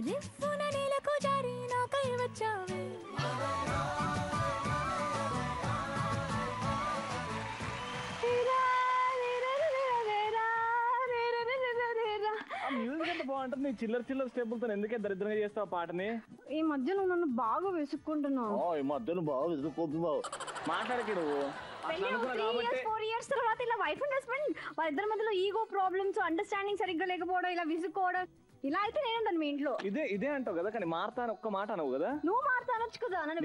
రిఫ్ఫున నేలకు జారి నాకై వచ్చావే మ్యూజిక్ ఎంత బాగుంటుంది. చిల్లర చిల్లర స్టెప్పులతో ఎందుకే దరిద్రంగా చేస్తావు పాటని? ఈ మధ్య నువ్వు నన్ను బాగా విసుక్కుంటున్నావు. ఈ మధ్య నువ్వు బాగా విసుక్కుంటున్నావు. మాట్లాడకి నువ్వు 4 years తర్వాత ఇలా వైఫ్ అండ్ హస్బెండ్ వాళ్ళిద్దరి మధ్యలో ఈగో ప్రాబ్లమ్స్, అండర్స్టాండిండింగ్ సరిగ్గా లేకపోవడం, ఇలా విసుక్కోవడం, ఇలా అయితే నేను మీ ఇంట్లో ఇదే అంటావు కదా, కానీ మారతాను ఒక్క మాట అనవు కదా. నువ్వు మారతానొచ్చు కదా. నేను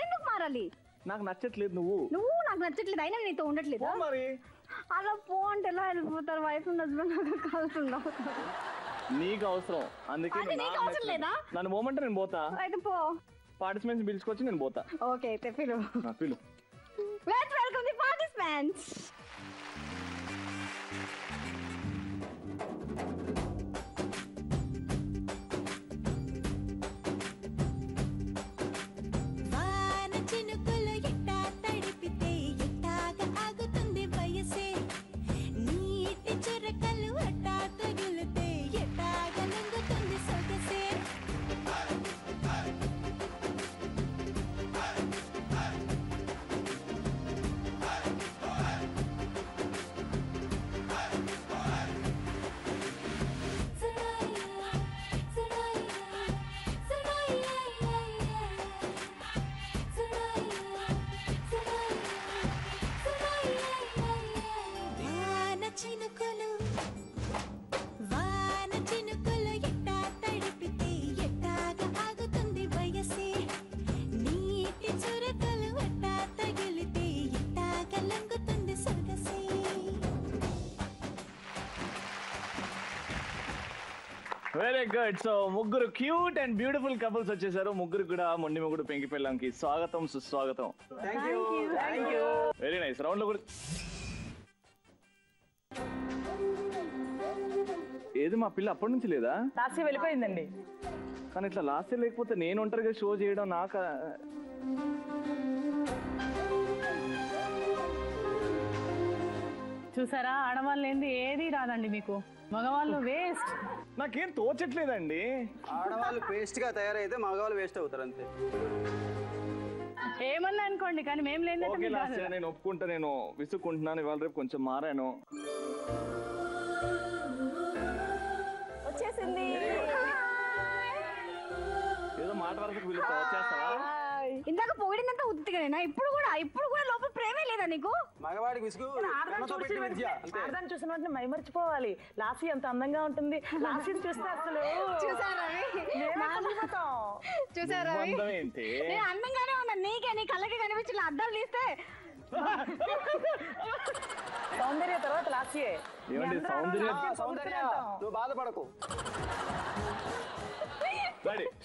ఎందుకు మారాలి? నాకు నచ్చట్లేదు. నువ్వు నాకు నచ్చట్లేదు, అయినా నీతో ఉండట్లేదు. మరి అలా పో అంటే ఎలా వెళ్ళిపోతారు? వైఫ్ అండ్ హస్బెండ్ కలుసుండవు. నీకు అవసరం, అందుకే నన్ను పోమంటే నేను పోతా. అయితే పో. పార్టిసిపెంట్స్ పిలుచుకొచ్చి నేను పోతా. ఓకే అయితే పిలు. Let's welcome the participants. వాన చినుకులు ఎట్టా తడిపితే ఎట్టాగా ఆగుతుంది వయసే నీటి చురకలు అట్టా తగిలితే ఎట్టాగా లంగుతుంది సొగసే వెరీ గుడ్. సో ముగ్గురు క్యూట్ అండ్ బ్యూటిఫుల్ కపుల్స్ వచ్చేసారు. ముగ్గురు కూడా మొండి మొగుడు పెంకి పెళ్ళంకి స్వాగతం సుస్వాగతం. Very nice. రౌండ్ లో కూడా ఏది మా పిల్ల అప్పటి నుంచి లేదా? లాస్ట్ వెళ్ళిపోయిందండి. కానీ ఇట్లా లాస్ట్ లేకపోతే నేను ఒంటరిగా షో చేయడం నాకు చూసారా, ఆడవాళ్ళు ఏంది ఏది రాదండి మీకు. మగవాళ్ళు వేస్ట్. నాకేం తోచట్లేదండి. ఆడవాళ్ళు వేస్ట్ గా తయారైతే మగవాళ్ళు వేస్ట్ అవుతారు అంతే. ఏమన్నా అనుకోండి, కానీ మేము లేదు. నేను ఒప్పుకుంటా, నేను విసుక్కుంటున్నాను. ఇవాళ రేపు కొంచెం మారాను. వచ్చేసింది. ఏదో మాట వరకు పిలుస్తా, వచ్చేస్తావా? ఇందాక పొగిడిందంతా ఉత్తిగానేనా? ఇప్పుడు కూడా లోపల ప్రేమే లేదా నీకు? మగవాడికి విసుగు అర్థం చూసిన మైమర్చిపోవాలి. లాసీ ఎంత అందంగా ఉంటుంది. లాసీ చూస్తే అసలు చూసారా నేను అందంగానే ఉన్నా. నీకే నీ కళ్ళకి కనిపించిన అద్దాలు తీస్తే సౌందర్య తర్వాత లాసీయే. సౌందర్య నువ్వు బాధపడకు.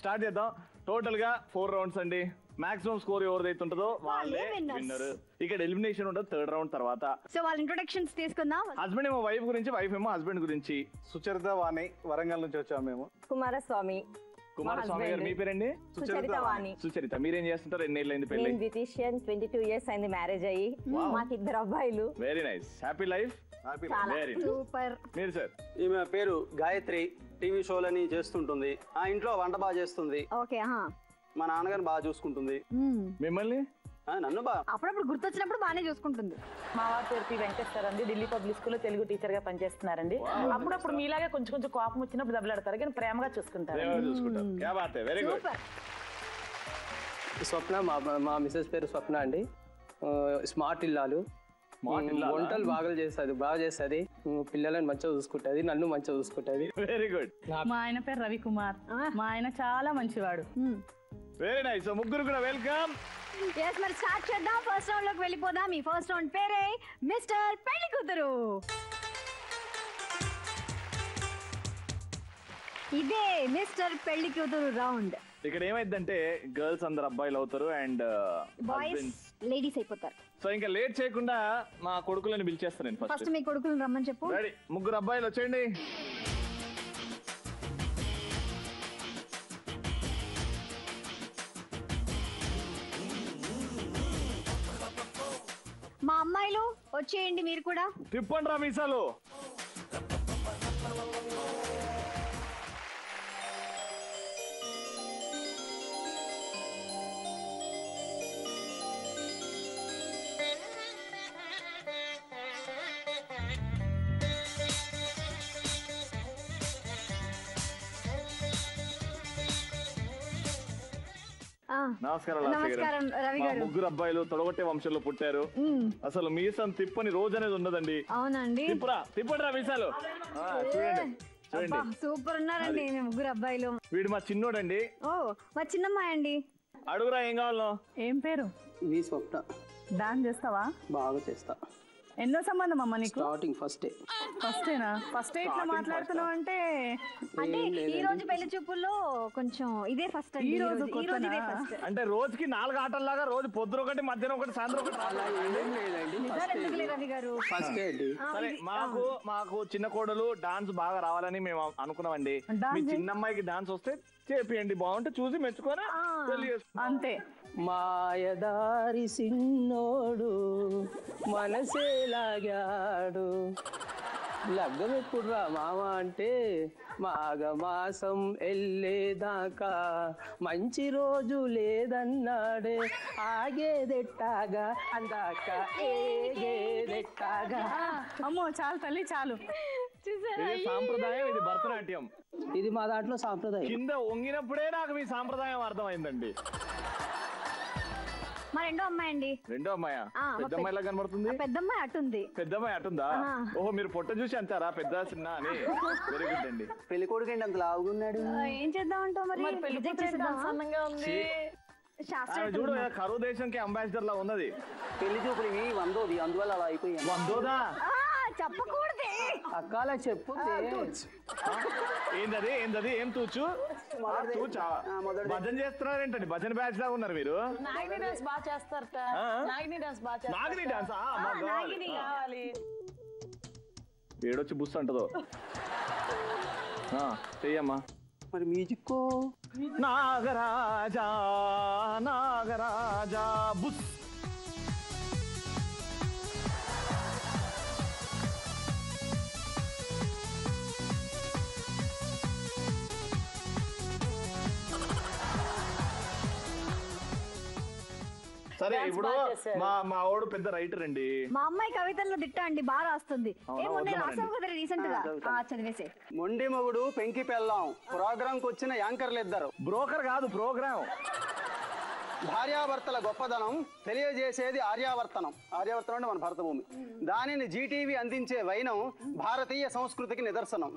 స్టార్ట్ చేద్దాం. టోటల్ గా 4 రౌండ్స్ అండి. మాక్సిమం స్కోర్ ఎవరిదైతే ఉంటుందో వాళ్ళే విన్నర్. ఇక్కడ ఎలిమినేషన్ ఉంటుంది థర్డ్ రౌండ్ తర్వాత. సో వాళ్ళ ఇంట్రొడక్షన్స్ తీసుకుందాం. హస్బెండ్ ఏమో వైఫ్ గురించి, వైఫ్ ఏమో హస్బెండ్ గురించి. సుచరిత వాణి, వరంగల్ నుంచి వచ్చాము మేము. కుమారస్వామి గారు. మీ పేరండి? సుచరిత. మీరేం చేస్తుంటారు? ఎన్నేళ్ళు అయింది పెళ్లి? 22 years అయింది మ్యారేజ్ అయ్యి. మాకు 2 అబ్బాయిలు. Very nice. Happy life. Super. మీరు సార్? ఈమె పేరు గాయత్రి. టీవీ షోలని చేస్తుంటుంది. ఆ ఇంట్లో వంట బాగా చేస్తుంది. ఓకే. మా నాన్నగారిని బాగా చూసుకుంటుంది. మిమ్మల్ని? నన్ను బాగా అప్పుడప్పుడు గుర్తొచ్చినప్పుడు బాగానే చూసుకుంటుంది. మా వారి పేరు పి వెంకటేశ్వర అండి. ఢిల్లీ పబ్లిక్ స్కూల్లో తెలుగు టీచర్ గా పనిచేస్తున్నారండి. అప్పుడప్పుడు మీలాగే కొంచెం కోపం వచ్చినప్పుడు దెబ్బలాడతారు, కానీ ప్రేమగా చూసుకుంటారు. Very good. స్వప్న, మా మిసెస్ పేరు స్వప్న అండి. స్మార్ట్ ఇల్లాలు. వంటలు బాగా చేస్తుంది. పిల్లలను మంచిగా చూసుకుంటది, నన్ను మంచిగా చూసుకుంటది. Very good. మా ఆయన పేరు రవికుమార్. మా ఆయన చాలా మంచివాడు. Very nice. ముగ్గురు కూడా వెల్కమ్. మరి స్టార్ట్ చేద్దాం. ఫస్ట్ రౌండ్ లోకి వెళ్ళిపోదాం. ఈ ఫస్ట్ రౌండ్ పేరే మిస్టర్ పెళ్లి కూతురు. ఇదే మిస్టర్ పెళ్లి కూతురు రౌండ్. ఇక్కడ ఏమైందంటే గర్ల్స్ అందరు అబ్బాయిలు అవుతారు అండ్ బాయ్స్ లేడీస్ అయిపోతారు. సో ఇంకా లేట్ చేయకుండా మా కొడుకులని పిలిచేస్తాను నేను. ఫస్ట్ మీ కొడుకులను రమ్మని చెప్పు. రెడీ. ముగ్గురు అబ్బాయిలు వచ్చేయండి. మా అమ్మాయిలు వచ్చేయండి మీరు కూడా. తిప్పండి రా మీసాలు. నమస్కారం లాస్య గారు. నమస్కారం రవి మా గారు. ముగ్గురు అబ్బాయిలు తొడగొట్టే వంశంలో పుట్టారు. అసలు మీసం తిప్పని రోజు అనేది ఉన్నదండి. అవునండి. తిప్పరా మీసాలు. చూడండి చూడండి, సూపర్ ఉన్నారండి ముగ్గురు అబ్బాయిలు. వీడు మా చిన్నోడండి. ఓ మా చిన్నమ్మాయి అండి. అడుగురా ఏం కావాలో. ఏం పేరు? వి స్వప్న. డాన్స్ చేస్తావా? బాగా చేస్తా. ఎన్నో సంబంధం అమ్మ నీకు? స్టార్టింగ్ ఫస్టే. ఫస్టేనా? ఫస్ట్ ఇట్లా మాట్లాడుతున్నావు అంటే ఈ రోజు పెళ్లి చూపుల్లో కొంచెం ఇదే ఫస్ట్ అండి. ఈ రోజు ఇదే ఫస్ట్. అంటే రోజుకి 4 ఆటల్లాగా రోజు పొద్దున ఒకటి మధ్యాహ్నం ఒకటి సాయంత్రం ఒకటి. ఎందుకులే రవి గారు. ఫస్టే అండి. సరే మాకు చిన్న కోడలు డాన్స్ బాగా రావాలని మేము అనుకున్నామండి. మీ చిన్న అమ్మాయికి డాన్స్ వస్తే చేపియండి, బాగుంటే చూసి మెచ్చుకొని పెళ్లి చేసుకుంటాం. అంతే. మాయదారి సిన్నోడు మనసే లాగాడు, లగ్గం ఎప్పుడు రా మామ అంటే మాఘమాసం వెళ్ళేదాకా మంచి రోజు లేదన్నాడే, ఆగేదెట్టాగా అందాక ఏగేదెట్టాగా. అమ్మో చాలు తల్లి చాలు. ఇది సాంప్రదాయం, ఇది భరతనాట్యం. ఇది మా దాంట్లో సాంప్రదాయం. కింద వంగినప్పుడే నాకు మీ సాంప్రదాయం అర్థమైందండి. మా రెండో అమ్మాయి అండి. రెండో అమ్మాయా? పెద్ద అమ్మాయిలా కనబడుతుంది. పెద్దమ్మాయి అటుంది. పెద్దమ్మాయి అటుందా? ఓహో, మీరు పొట్ట చూసి అంటారా పెద్ద చిన్న అని? వెరీ గుడ్ అండి. పెళ్లి కొడుకండి అంత లావుగున్నాడు. ఏం చేద్దాం అంటావు మరి? రిజెక్ట్ చేసేద్దామా? ఉంది. శాస్త్రం చూడు, కరువు దేశంకి అంబాసిడర్ లా ఉన్నది. పెళ్లి చూపులు ఇవి 100ది, అందువల్ల అలా అయిపోయాయి. 100దా? చెప్పకూడదే. అక్కాల చెప్పు. ఏందది ఏం తూచు? భజన చేస్తున్నారేంటండి? భజన బ్యాచ్ లాగా ఉన్నారు మీరు. నాగిని డాన్స్ బాగా చేస్తారట. నాగిని డాన్స్ బాగా చేస్తారు. నాగిని డాన్స్ కావాలి. ఏడొచ్చి బుస్ అంటదో. చెయ్యమ్మా. మరి మ్యూజిక్ నాగరాజా నాగరాజా బుస్. సరే, ఇప్పుడు మా వాడు పెద్ద రైటర్ అండి. మా అమ్మాయి కవితల్లో దిట్ట అండి, బాగా రాస్తుంది. ఏముంది రాసావు కదా రీసెంట్ గా, చదివేసే. మొండి మొగుడు పెంకి పెళ్ళాం ప్రోగ్రామ్ కు వచ్చిన యాంకర్లు ఇద్దరు. బ్రోకర్ కాదు, ప్రోగ్రామ్. భార్యాభర్తల గొప్పదనం తెలియజేసేది ఆర్యావర్తనం. ఆర్యావర్తనం అంటే మన భరత భూమి. దానిని జీటీవీ అందించే వైనం భారతీయ సంస్కృతికి నిదర్శనం.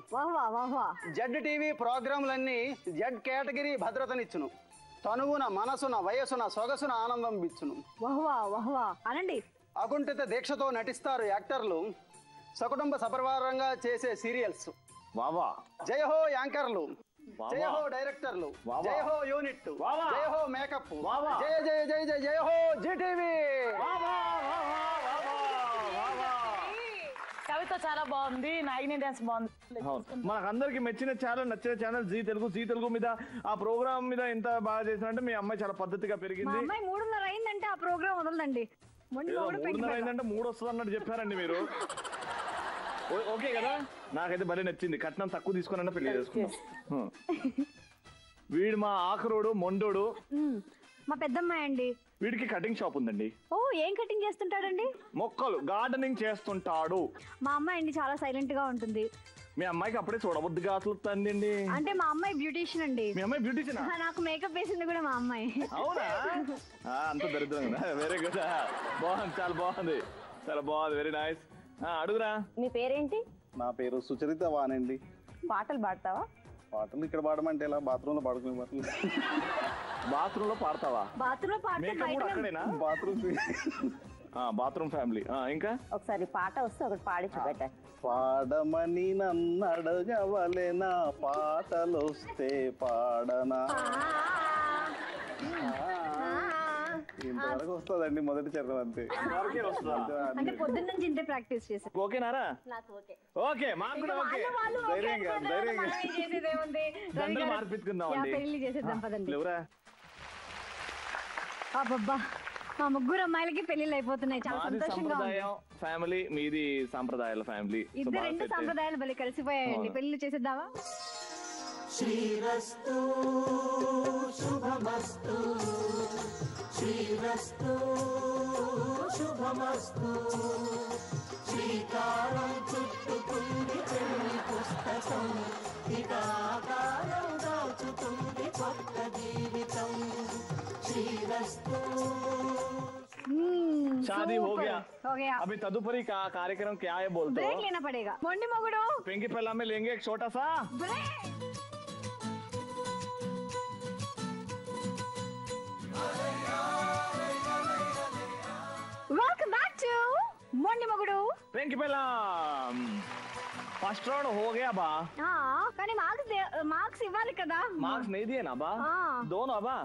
జెడ్ టీవీ ప్రోగ్రాంలన్నీ జెడ్ కేటగిరీ భద్రతనిచ్చును. తనువున మనసున వయసున సొగసున ఆనందం బిచ్చును. అనండి. అకుంఠిత దీక్షతో నటిస్తారు యాక్టర్లు. సకుటుంబ సపరివారంగా చేసే సీరియల్స్. జయ హో యాంకర్లు, జయ హో డైరెక్టర్లు, జయ హో యూనిట్, జయ హో మేకప్, జయ జయ జయ జయ జయ హో జీటీవీ. కవిత చాలా బాగుంది, నాగిని డాన్స్ బాగుంది. మనకందరికి మెచ్చిన ఛానల్, నచ్చిన ఛానల్ జీ తెలుగు. జీ తెలుగు మీద ఆ ప్రోగ్రామ్ మీద ఎంత బాగా చేసినంటే మీ అమ్మాయి చాలా పద్ధతిగా పెరిగింది. అమ్మాయి 3:30 అయిందంటే ఆ ప్రోగ్రామ్ వదలదండి. 3:30 అయిందంటే 3 వస్తుంది అన్నట్టు చెప్పారండి మీరు. ఓకే కదా? నాకైతే భలే నచ్చింది. కట్నం తక్కువ తీసుకున్నా పెళ్లి చేసుకున్నాం. వీడు మా ఆఖరోడు మొండోడు. మా పెద్దమ్మాయి అండి. వీడికి కటింగ్ షాప్ ఉందండి. ఓ, ఏం కటింగ్ చేస్తుంటాడండి? మొక్కలు, గార్డెనింగ్ చేస్తుంటాడు. మా అమ్మాయి అండి చాలా సైలెంట్ గా ఉంటుంది. మీ అమ్మాయికి అప్పుడే చూడబుద్దిగా అసలుందండి. అంటే మా అమ్మాయి బ్యూటీషియన్ అండి. మీ అమ్మాయి బ్యూటీషియన్? నాకు మేకప్ వేసింది కూడా మా అమ్మాయి. అవునా? అంత దరిద్రం కదా. వెరీ గుడ్, బాగుంది, చాలా బాగుంది, చాలా బాగుంది, వెరీ నైస్. అడుగురా. మీ పేరేంటి? నా పేరు సుచరిత వానండి. పాటలు పాడతావా? పాటలు ఇక్కడ పాడమంటే ఎలా? బాత్రూమ్ లో పాడుకునే పాటలు. బాత్రూమ్ లో పాడతావా? బాత్రూమ్ లో అక్కడేనా? Bathroom family. ఇంకా ఒకసారి పాట వస్తే ఒకటి పాడి చూపెట్ట. పాడమని నన్ను అడగవలెనా, పాటలు వస్తే పాడనా. ఇంతవరకు వస్తుందండి మొదటి చరణం అంతే. అంటే పొద్దున్న నుంచి ఇంతే ప్రాక్టీస్ చేశారు. ఓకేనారా? ఓకే, మాకు కూడా ఓకే. ధైర్యంగా దండలు మార్పించుకుందాం అండి. పెళ్లి చేసేద్దాం పదండి. ఎవరా? అబ్బబ్బా, మా ముగ్గురు అమ్మాయిలకి పెళ్లిళ్ళు అయిపోతున్నాయి. చాలా సంతోషంగా ఉంది. ఫ్యామిలీ మీది సాంప్రదాయాల ఫ్యామిలీ. ఇద్దరు రెండు సాంప్రదాయాలు భలే కలిసిపోయాయండి. పెళ్లి చేసేద్దామా? శ్రీరస్తు శుభమస్తు, శ్రీరస్తు శుభమస్తు. శ్రీకారం చుట్టుకుంది పెళ్లి పుస్తకం, ఇక ఆకారం దాచుతుంది కొత్త జీవితం. शादी हो गया हो गया अभी तदुपरी का कार्यक्रम क्या है बोलते ब्रेक हो लेना पड़ेगा मोंडी मोगड़ो पिंकी पहला में लेंगे एक छोटा सा break welcome back to Mondi Mogudu Penki पहला फर्स्ट राउंड हो गया बा కానీ మార్క్స్ ఇవ్వాలి కదా मार्क्स नहीं दिए ना बा दोनों बा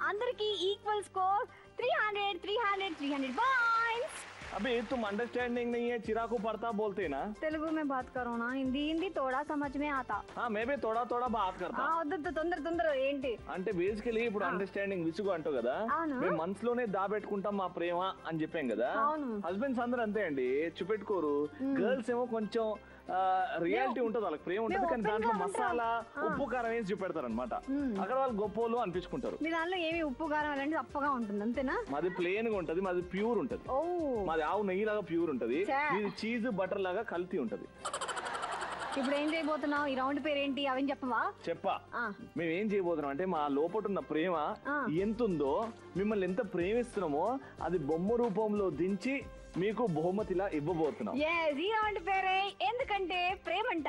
అందరికి ఈక్వల్ స్కోర్ 300 300 300 पॉइंट्स अभी तुम अंडरस्टैंडिंग नहीं है चिराकू पड़ता बोलते ना తెలుగు में बात करो ना हिंदी हिंदी थोड़ा समझ में आता हाँ मैं भी थोड़ा थोड़ा बात करता వద్దు తొందర ఏంటి అంటే బేసికలీ ఇప్పుడు అండర్స్టాండింగ్ విసుగు అంటావు కదా అవును. మేము మనసులోనే దాబెట్టుకుంటాం మా ప్రేమ అని చెప్పాం కదా అవును. హస్బెండ్స్ అందరూ అంతే అండి చూపెట్టుకోరు గర్ల్స్ ఏమో కొంచెం రియాలిటీ ఉంటుంది వాళ్ళకి ప్రేమ ఉంటుంది కానీ open దాంట్లో గా ఉంటాం. మసాలా ఉప్పు కారం వేసి చూపెడతారు అనమాట అక్కడ వాళ్ళు గొప్పోళ్ళు అనిపించుకుంటారు మీ దానిలో ఏమి ఉప్పు కారం అలాంటిది అప్పగా ఉంటుంది అంతేనా మాది ప్లేన్ గా ఉంటది మాది ప్యూర్ ఉంటది ఓ మాది ఆవు నెయ్యి లాగా ప్యూర్ ఉంటది ఛే. ఇది చీజ్ బటర్ లాగా కల్తీ ఉంటది ఇప్పుడు ఏం చేయబోతున్నావు ఈ రౌండ్ పేరు ఏంటి అవని చెప్పవా చెప్పా ఆ. మేము ఏం చేయబోతున్నాం అంటే మా లోపల ఉన్న ప్రేమ ఆ. ఎంతుందో మిమ్మల్ని ఎంత ప్రేమిస్తున్నామో అది బొమ్మ రూపంలో దించి మీకు బహుమతిలా ఇవ్వబోతున్నాం yes ఈ రౌండ్ పేరే ఎందుకంటే ప్రేమంట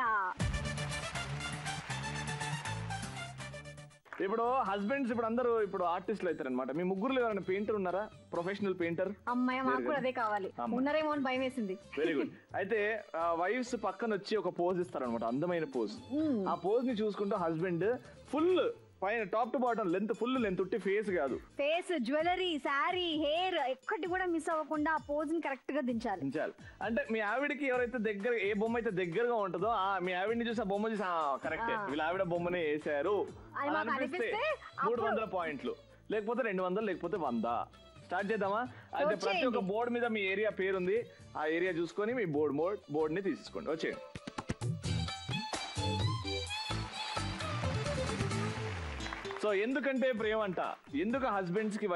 ఇప్పుడు హస్బెండ్స్ ఇప్పుడు అందరూ ఇప్పుడు ఆర్టిస్టులు అవుతారు అనమాట మీ ముగ్గురు ఎవరైనా పెయింటర్ ఉన్నారా ప్రొఫెషనల్ పెయింటర్ అమ్మాయి మాకు కూడా అదే కావాలి అమ్మాయి. ఉన్నారేమో అని భయం వేసింది వెరీ గుడ్ అయితే వైఫ్స్ పక్కన వచ్చి ఒక పోజ్ ఇస్తారనమాట అందమైన పోజ్ ఆ పోజ్ ని చూసుకుంటూ హస్బెండ్ ఫుల్ పైన top to bottom length full length ఉట్టి ఫేస్ కాదు ఫేస్ జ్యువెలరీ శారీ హెయిర్ ఎక్కటి కూడా మిస్ అవ్వకుండా ఆ పోజ్ ని కరెక్ట్ గా దించాలి దించాలి అంటే మీ ఆవిడకి ఎవరైతే దగ్గర ఏ బొమ్మ అయితే దగ్గరగా ఉంటుందో ఆ మీ ఆవిడని చూసి ఆ బొమ్మ చూసి కరెక్ట్ వీళ్ళ ఆవిడ బొమ్మనే వేసారు అది మాకు అనిపిస్తే 300 పాయింట్లు లేకపోతే 200 లేకపోతే 100 స్టార్ట్ చేద్దామా అయితే ప్రతి ఒక్క వచ్చేయండి. బోర్డు మీద మీ ఏరియా పేరుంది ఆ ఏరియా చూసుకొని మీ బోర్డ్ ని తీసుకోండి వచ్చేయండి సో ఎందుకంటే ప్రేమ అంట ఎందుకు హస్బెండ్స్ కి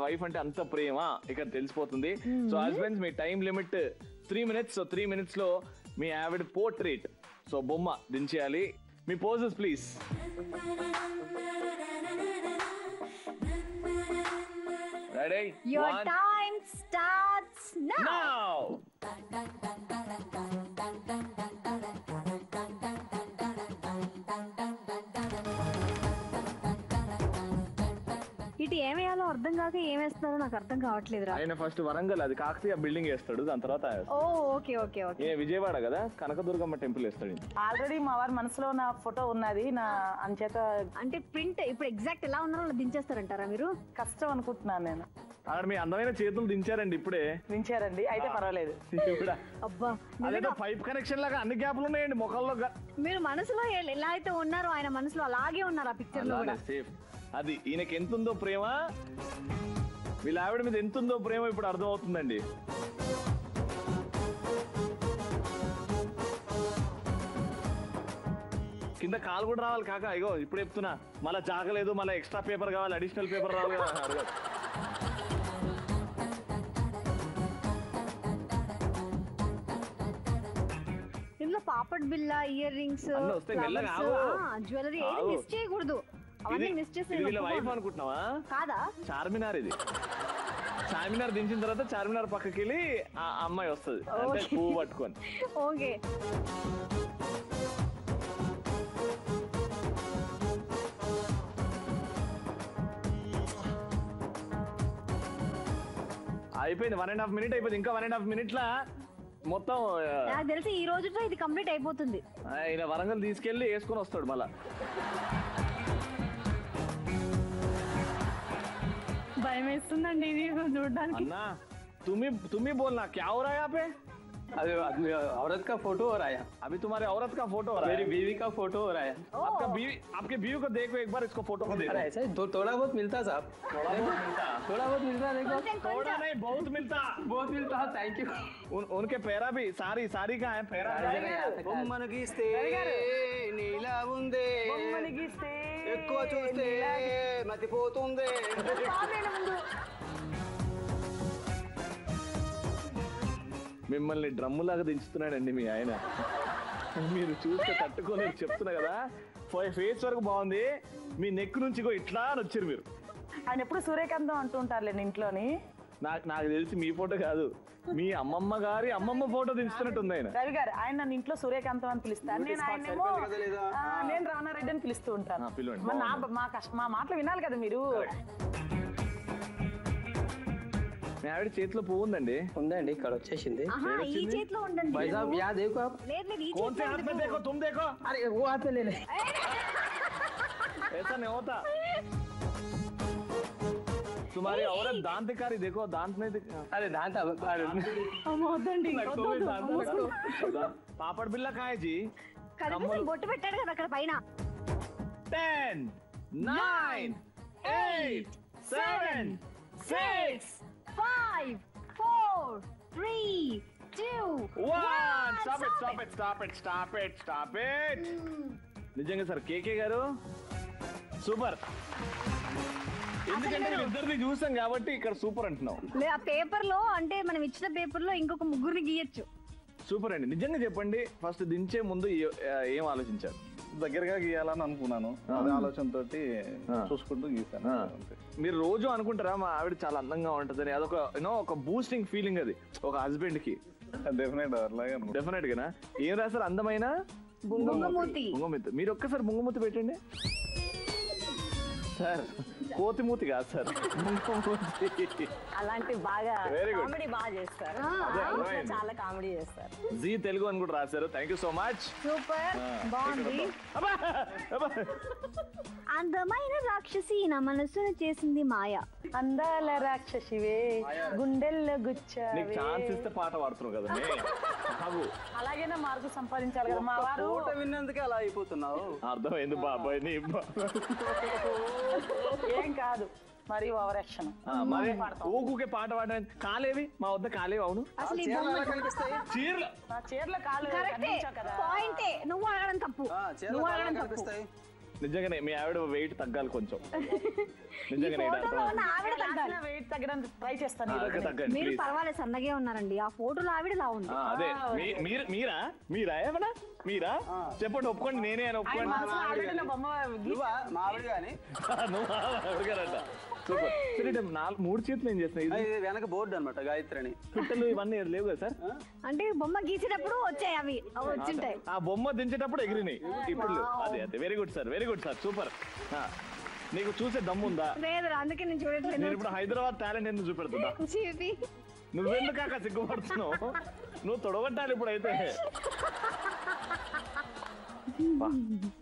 వైఫ్ అంటే అంత ప్రేమ ఇక్కడ తెలిసిపోతుంది సో హస్బెండ్స్ మీ time limit 3 minutes so 3 minutes లో మీ ఆవిడ పోర్ట్రేట్ సో బొమ్మ దించేయాలి మీ poses please ready your time starts now now ఇటు ఏమేయాలో అర్థం కాక ఏమేస్తున్నారో నాకు అర్థం కావట్లేదురా ఆయన ఫస్ట్ వరంగల్ అది కాకతీయ బిల్డింగ్ వేస్తాడు దాని తర్వాత ఓ ఓకే ఓకే ఓకే ఏ విజయవాడ కదా కనకదుర్గమ్మ టెంపుల్ వేస్తాడు ఆల్రెడీ మా వారి మనసులో నా ఫోటో ఉన్నది నా అంచేత అంటే ప్రింట్ ఇప్పుడు ఎగ్జాక్ట్ ఎలా ఉన్నారో అలా దించేస్తారంటారా మీరు కష్టం అనుకుంటున్నాను నేను అక్కడ మీ అందమైన చేతులు దించారండి ఇప్పుడే వించారండి అయితే పర్వాలేదు కూడా అబ్బా అదేదో పైప్ కనెక్షన్ లాగా అన్ని గ్యాప్లు ఉన్నాయండి ముఖంలో మీరు మనసులో ఎలా అయితే ఉన్నారో ఆయన మనసులో అలాగే ఉన్నారు ఆ పిక్చర్ లో కూడా సేఫ్ అది ఈయనకి ఎంత ఉందో ప్రేమ వీళ్ళ ఆవిడ మీద ఎంత ఉందో ప్రేమ ఇప్పుడు అర్థం అవుతుందండి కింద కాలు కూడా రావాలి కాక ఇగో ఇప్పుడు చెప్తున్నా మళ్ళీ జాగలేదు మళ్ళీ ఎక్స్ట్రా పేపర్ కావాలి అడిషనల్ పేపర్ రావాలి కదా అడగదు. ఇందులో పాపడ్ బిల్ల ఇయర్ రింగ్స్ అన్నీ వస్తాయి, మెల్లగా ఆగు. జ్యువెలరీ ఏది ఆగు. మిస్ చేయకూడదు అవన్నీ ఇది మిస్ చేస్తే ఇది వీళ్ళ నేను వైఫ్ ఒప్పుకోను. అనుకుంటున్నావా కాదా చార్మినార్ ఇది చార్మినార్ దించిన తర్వాత చార్మినార్ పక్కకి వెళ్ళి ఆ అమ్మాయి వస్తుంది అంటే Okay. పువ్వు పట్టుకొని ఓకే అయిపోయింది 1.5 minute అయిపోయింది ఇంకా 1.5 minute లా మొత్తం నాకు తెలిసి ఈ రోజుతో ఇది కంప్లీట్ అయిపోతుంది ఆయన వరంగల్ తీసుకెళ్లి వేసుకొని వస్తాడు మళ్ళా భయం వేస్తుందండి ఇది చూడడానికి अन्ना तुम्ही बोल ना क्या हो रहा है यहाँ पे अरे औरत का फोटो हो रहा है अभी तुम्हारे औरत का फोटो हो रहा मेरी है बीवी का फोटो हो रहा है आपका बीवी आपके बीवी को देखो एक बार इसको फोटो को देखो अरे ऐसा ही थोड़ा बहुत मिलता साहब थोड़ा बहुत मिलता थोड़ा बहुत मिलता देखो थोड़ा नहीं बहुत मिलता बहुत मिलता थैंक यू उनके पैरा भी सारी सारी का है पैरा బొమ్మను గీస్తే నీలా ఉంది ఎక్కువ చూస్తే మతిపోతుంది మిమ్మల్ని డ్రమ్ములాగా దించుతున్నాడండి మీ ఆయన మీరు చూస్తే తట్టుకోలేరు చెప్తున్నా కదా ఫేస్ వరకు బాగుంది మీ నెక్ నుంచి ఇట్లా అని వచ్చారు మీరు ఆయన ఎప్పుడు సూర్యకాంతం అంటూ ఉంటారులేండి ఇంట్లోని. నాకు తెలిసి మీ ఫోటో కాదు, మీ అమ్మమ్మ గారి అమ్మమ్మ ఫోటో దించుతున్నట్టుంది ఆయన. రవి గారు ఆయన నన్ను ఇంట్లో సూర్యకాంతం అని పిలుస్తాను, నేను ఆయనేమో నేను రానారెడ్డి అని పిలుస్తూ ఉంటాను. పిలవండి. మరి మా మాటలు వినాలి కదా మీరు. మీ ఆవిడ చేతిలో పువ్వు ఉందండి. ఉందండి, ఇక్కడ వచ్చేసింది. ఈ చేతిలో ఉండండి. भाई साहब यहाँ देखो आप। లేదు లేదు, ఈ कौन से हाथ में देखो, तुम देखो। अरे वो हाथ में ले ले। ऐसा नहीं होता। तुम्हारी औरत दांत दिखा रही, देखो दांत नहीं दिखा। अरे दांत पापड़ बिल्ला कहाँ है जी? కనిపిస్తుంది, బొట్టు పెట్టాడు కదా అక్కడ పైన. 10 9 8 7 6 5 4 3 2 1 Stop it. నిజంగా సార్ కేకే గారు సూపర్. ఎందుకంటే ఇద్దరిని చూసాం కాబట్టి ఇక్కడ సూపర్ అంటున్నాం. ఆ పేపర్ లో అంటే మనం ఇచ్చిన పేపర్ లో ఇంకొక ముగ్గురిని గీయచ్చు. సూపర్ అండి. నిజంగా చెప్పండి, ఫస్ట్ దించే ముందు ఏం ఆలోచించారు? దగ్గరగా గీయాలని అనుకున్నాను, అదే ఆలోచనతో చూసుకుంటూ గీసాను. మీరు రోజు అనుకుంటారా మా ఆవిడ చాలా అందంగా ఉంటుందని? అదొక ఒక బూస్టింగ్ ఫీలింగ్ అది ఒక హస్బెండ్ కి. డెఫినెట్ గానా. ఏం రాశారు? అందమైన బుంగమూతి. మీరు ఒక్కసారి బుంగమూతి పెట్టండి సార్. కోతిమూతి కాదు సార్, బుంగమూతి. అలాంటి బాగా Very good. కామెడీ బాగా చేస్తారు, చాలా కామెడీ చేస్తారు. జీ తెలుగు అని కూడా రాశారు. Thank you so much. Super, బాగుంది. అందమైన రాక్షసి నా మనసును చేసింది మాయ. అందాల రాక్షసివే గుండెల్లో గుచ్చా. నీకు ఛాన్స్ ఇస్తే పాట పాడుతున్నావు కదా. అలాగైనా మార్కు సంపాదించాలి కదా మా వారు. విన్నందుకే అలా అయిపోతున్నావు. అర్థమైంది బాబాయ్. నీ ఏం కాదు, మరి ఓవర్ యాక్షన్. మరి ఊకుకే పాట పాడడానికి కాలేవి మా వద్ద కాలేవి. అవును, అసలు ఈ చీరలు నా చీరల కాలు కనిపించావు కదా. పాయింటే, నువ్వు అడగడం తప్పు. నువ్వు అడగడం తప్పు. నిజంగానే మీ ఆవిడ వెయిట్ తగ్గాలి కొంచెం. ఈ ఫోటోలో ఉన్న ఆవిడ తగ్గాలి. వెయిట్ తగ్గడానికి ట్రై చేస్తాను. తగ్గండి మీరు ప్లీజ్. పర్వాలేదు, సన్నగే ఉన్నారండి. ఆ ఫోటోలో ఆవిడ లా ఉంది. అదే మీరా ఏమన్నా మీరా చెప్పండి, ఒప్పుకోండి. నేనే అని ఒప్పుకోండి. మా ఆవిడ గాని నువ్వు అడగారంట. సూపర్. సరే 3 చేతులు ఏం చేస్తున్నాయి? ఇది వెనక బోర్డు అనమాట, గాయత్రి పిట్టలు ఇవన్నీ లేవు కదా సార్? అంటే బొమ్మ గీసేటప్పుడు వచ్చాయి, అవి వచ్చింటాయి. ఆ బొమ్మ దించేటప్పుడు ఎగిరినాయి ఇప్పుడు. అదే very good sir, very good sir, super. నీకు చూసే దమ్ముందా? లేదు, అందుకే నేను చూడట్లేదు. నేను ఇప్పుడు హైదరాబాద్ టాలెంట్ ఎందుకు చూపెడుతున్నా? నువ్వెందుకు కాక సిగ్గుపడుతున్నావు? నువ్వు తొడగొట్టాలి ఇప్పుడు. అయితే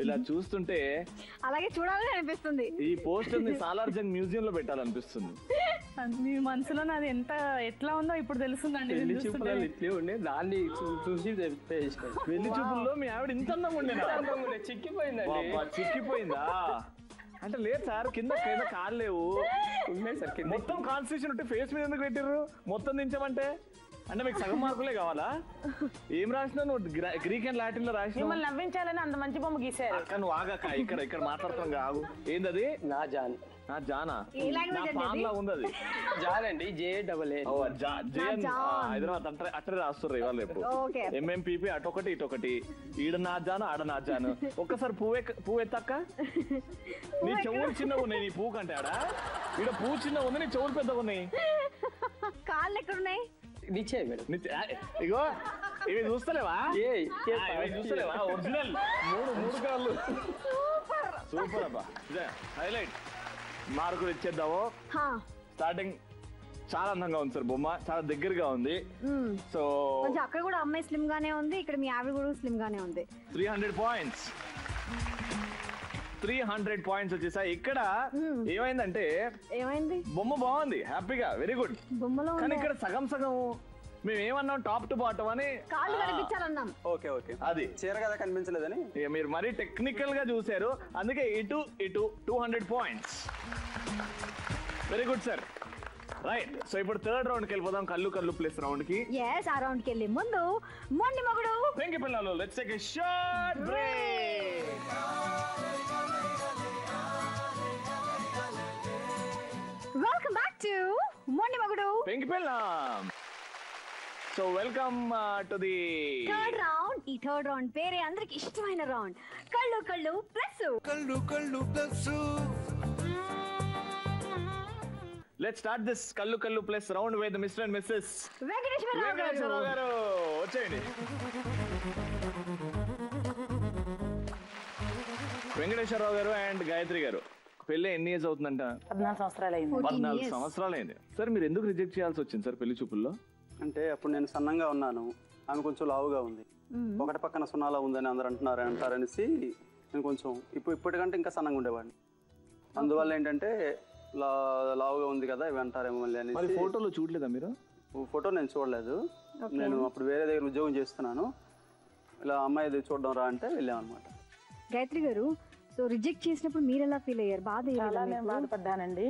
ఇలా చూస్తుంటే అలాగే చూడాలని అనిపిస్తుంది. ఈ పోస్టర్ ని సాలార్జంగ్ మ్యూజియం లో పెట్టాలనిపిస్తుంది. మీ మనసులో నాది ఎట్లా ఉందో ఇప్పుడు తెలుస్తుందండి. పెళ్లి చూపులలో ఇట్లే ఉండే, దాన్ని చూసి పెళ్లి చూపుల్లో మీ ఆవిడ ఇంత అందంగా ఉండే. చిక్కిపోయిందండి. చిక్కిపోయిందా? అంటే లేదు సార్, కింద కాళ్ళు లేవు. మొత్తం కాన్స్టిట్యూషన్ ఉంటే ఫేస్ మీద ఎందుకు పెట్టిర్రు? మొత్తం దించమంటే అంటే మీకు సగం మార్కులే కావాలా? ఏం రాసినా నువ్వు? గ్రీక్ అండ్ లాటిన్ లో రాసిన. మిమ్మల్ని నవ్వించాలని అంత మంచి బొమ్మ గీసారు. అక్క నువ్వు ఆగాక, ఇక్కడ మాట్లాడుతున్నాం ఆగు. ఏందది? నా జాన్. నా జానా? ఏ లాంగ్వేజ్ అండి అది? లా ఉంది అది. జాన్ అండి, JAA. హైదరాబాద్ అట్టే రాస్తుర్రు ఇవాళ రేపు. ఓకే. MMPP అటొకటి ఇటొకటి. ఈడ నా జాను, ఆడ నా జాను. ఒక్కసారి పువ్వు ఎత్తక్క. నీ చెవులు చిన్నగా ఉన్నాయి నీ పువ్వు కంటే. ఆడ ఈడ పువ్వు చిన్నగా ఉంది, నీ చెవులు పెద్దగా ఉన్నాయి. కాళ్ళు ఎక్కడున్నాయి? నిచ్చే మేడం. ఇగో ఇవి చూస్తలేవా? చూస్తలేవా? ఒరిజినల్ మూడు కాళ్ళు. సూపర్ అబ్బా, హైలైట్. మార్కులు ఇచ్చేద్దాము. స్టార్టింగ్ చాలా అందంగా ఉంది సార్ బొమ్మ, చాలా దగ్గరగా ఉంది. సో అక్కడ కూడా అమ్మాయి స్లిమ్ గానే ఉంది, ఇక్కడ మీ ఆవిడ కూడా స్లిమ్ గానే ఉంది. 300 పాయింట్స్. 300 పాయింట్స్ వచ్చేసాయి. ఇక్కడ ఏమైందంటే బొమ్మ బాగుంది, హ్యాపీగా, వెరీ గుడ్. బొమ్మలో కానీ ఇక్కడ సగం మేము ఏమన్నాం, టాప్ టు బాటం అని. కాళ్ళు కనిపించాలన్నాం. ఓకే అది చీర కదా కనిపించలేదని మీరు మరీ టెక్నికల్ గా చూసారు, అందుకే ఇటు 200 points. Very good sir. Right. So ఇప్పుడు థర్డ్ రౌండ్ కి వెళ్ళిపోదాం, కళ్ళు ప్లేస్ రౌండ్ కి. ఆ రౌండ్ కి వెళ్ళి ముందు మొండి మొగుడు వెంకి పిల్లలు, let's take a short break. Welcome back to మొండి మొగుడు వెంకి పిల్లం. So welcome to the third round. ఈ థర్డ్ రౌండ్ పేరే అందరికి ఇష్టమైన రౌండ్, కళ్ళు ప్లస్. లెట్స్ స్టార్ట్ దిస్ కల్లు కల్లు plus round with Mr and Mrs Venkateswararao గారు. వచ్చేయండి. వెంకటేశ్వరరావు గారు అండ్ గాయత్రి గారు, పెళ్లి ఎన్ని ఇయర్స్ అవుతుందంట? 14 సంవత్సరాలు అయింది. 14 సంవత్సరాలు అయింది. సార్ మీరు ఎందుకు రిజెక్ట్ చేయాల్సి వచ్చింది సార్ పెళ్లి చూపుల్లో? అంటే అప్పుడు నేను సన్నంగా ఉన్నాను, ఆమె కొంచెం లావుగా ఉంది. ఒకటి పక్కన సున్నాలా ఉందని అందరు అంటారనేసి నేను కొంచెం ఇప్పటికంటే ఇంకా సన్నంగా ఉండేవాడిని. అందువల్ల ఏంటంటే లావుగా ఉంది కదా ఇవి అంటారేమో మళ్ళీ అని. ఫోటోలో చూడలేదా మీరు? ఫోటో నేను చూడలేదు. నేను అప్పుడు వేరే దగ్గర ఉద్యోగం చేస్తున్నాను. ఇలా అమ్మాయి చూడడం రా అంటే వెళ్ళామన్నమాట. గాయత్రి గారు, సో రిజెక్ట్ చేసినప్పుడు మీరు ఎలా ఫీల్ అయ్యారు? చాలా నేను బాధపడ్డానండి.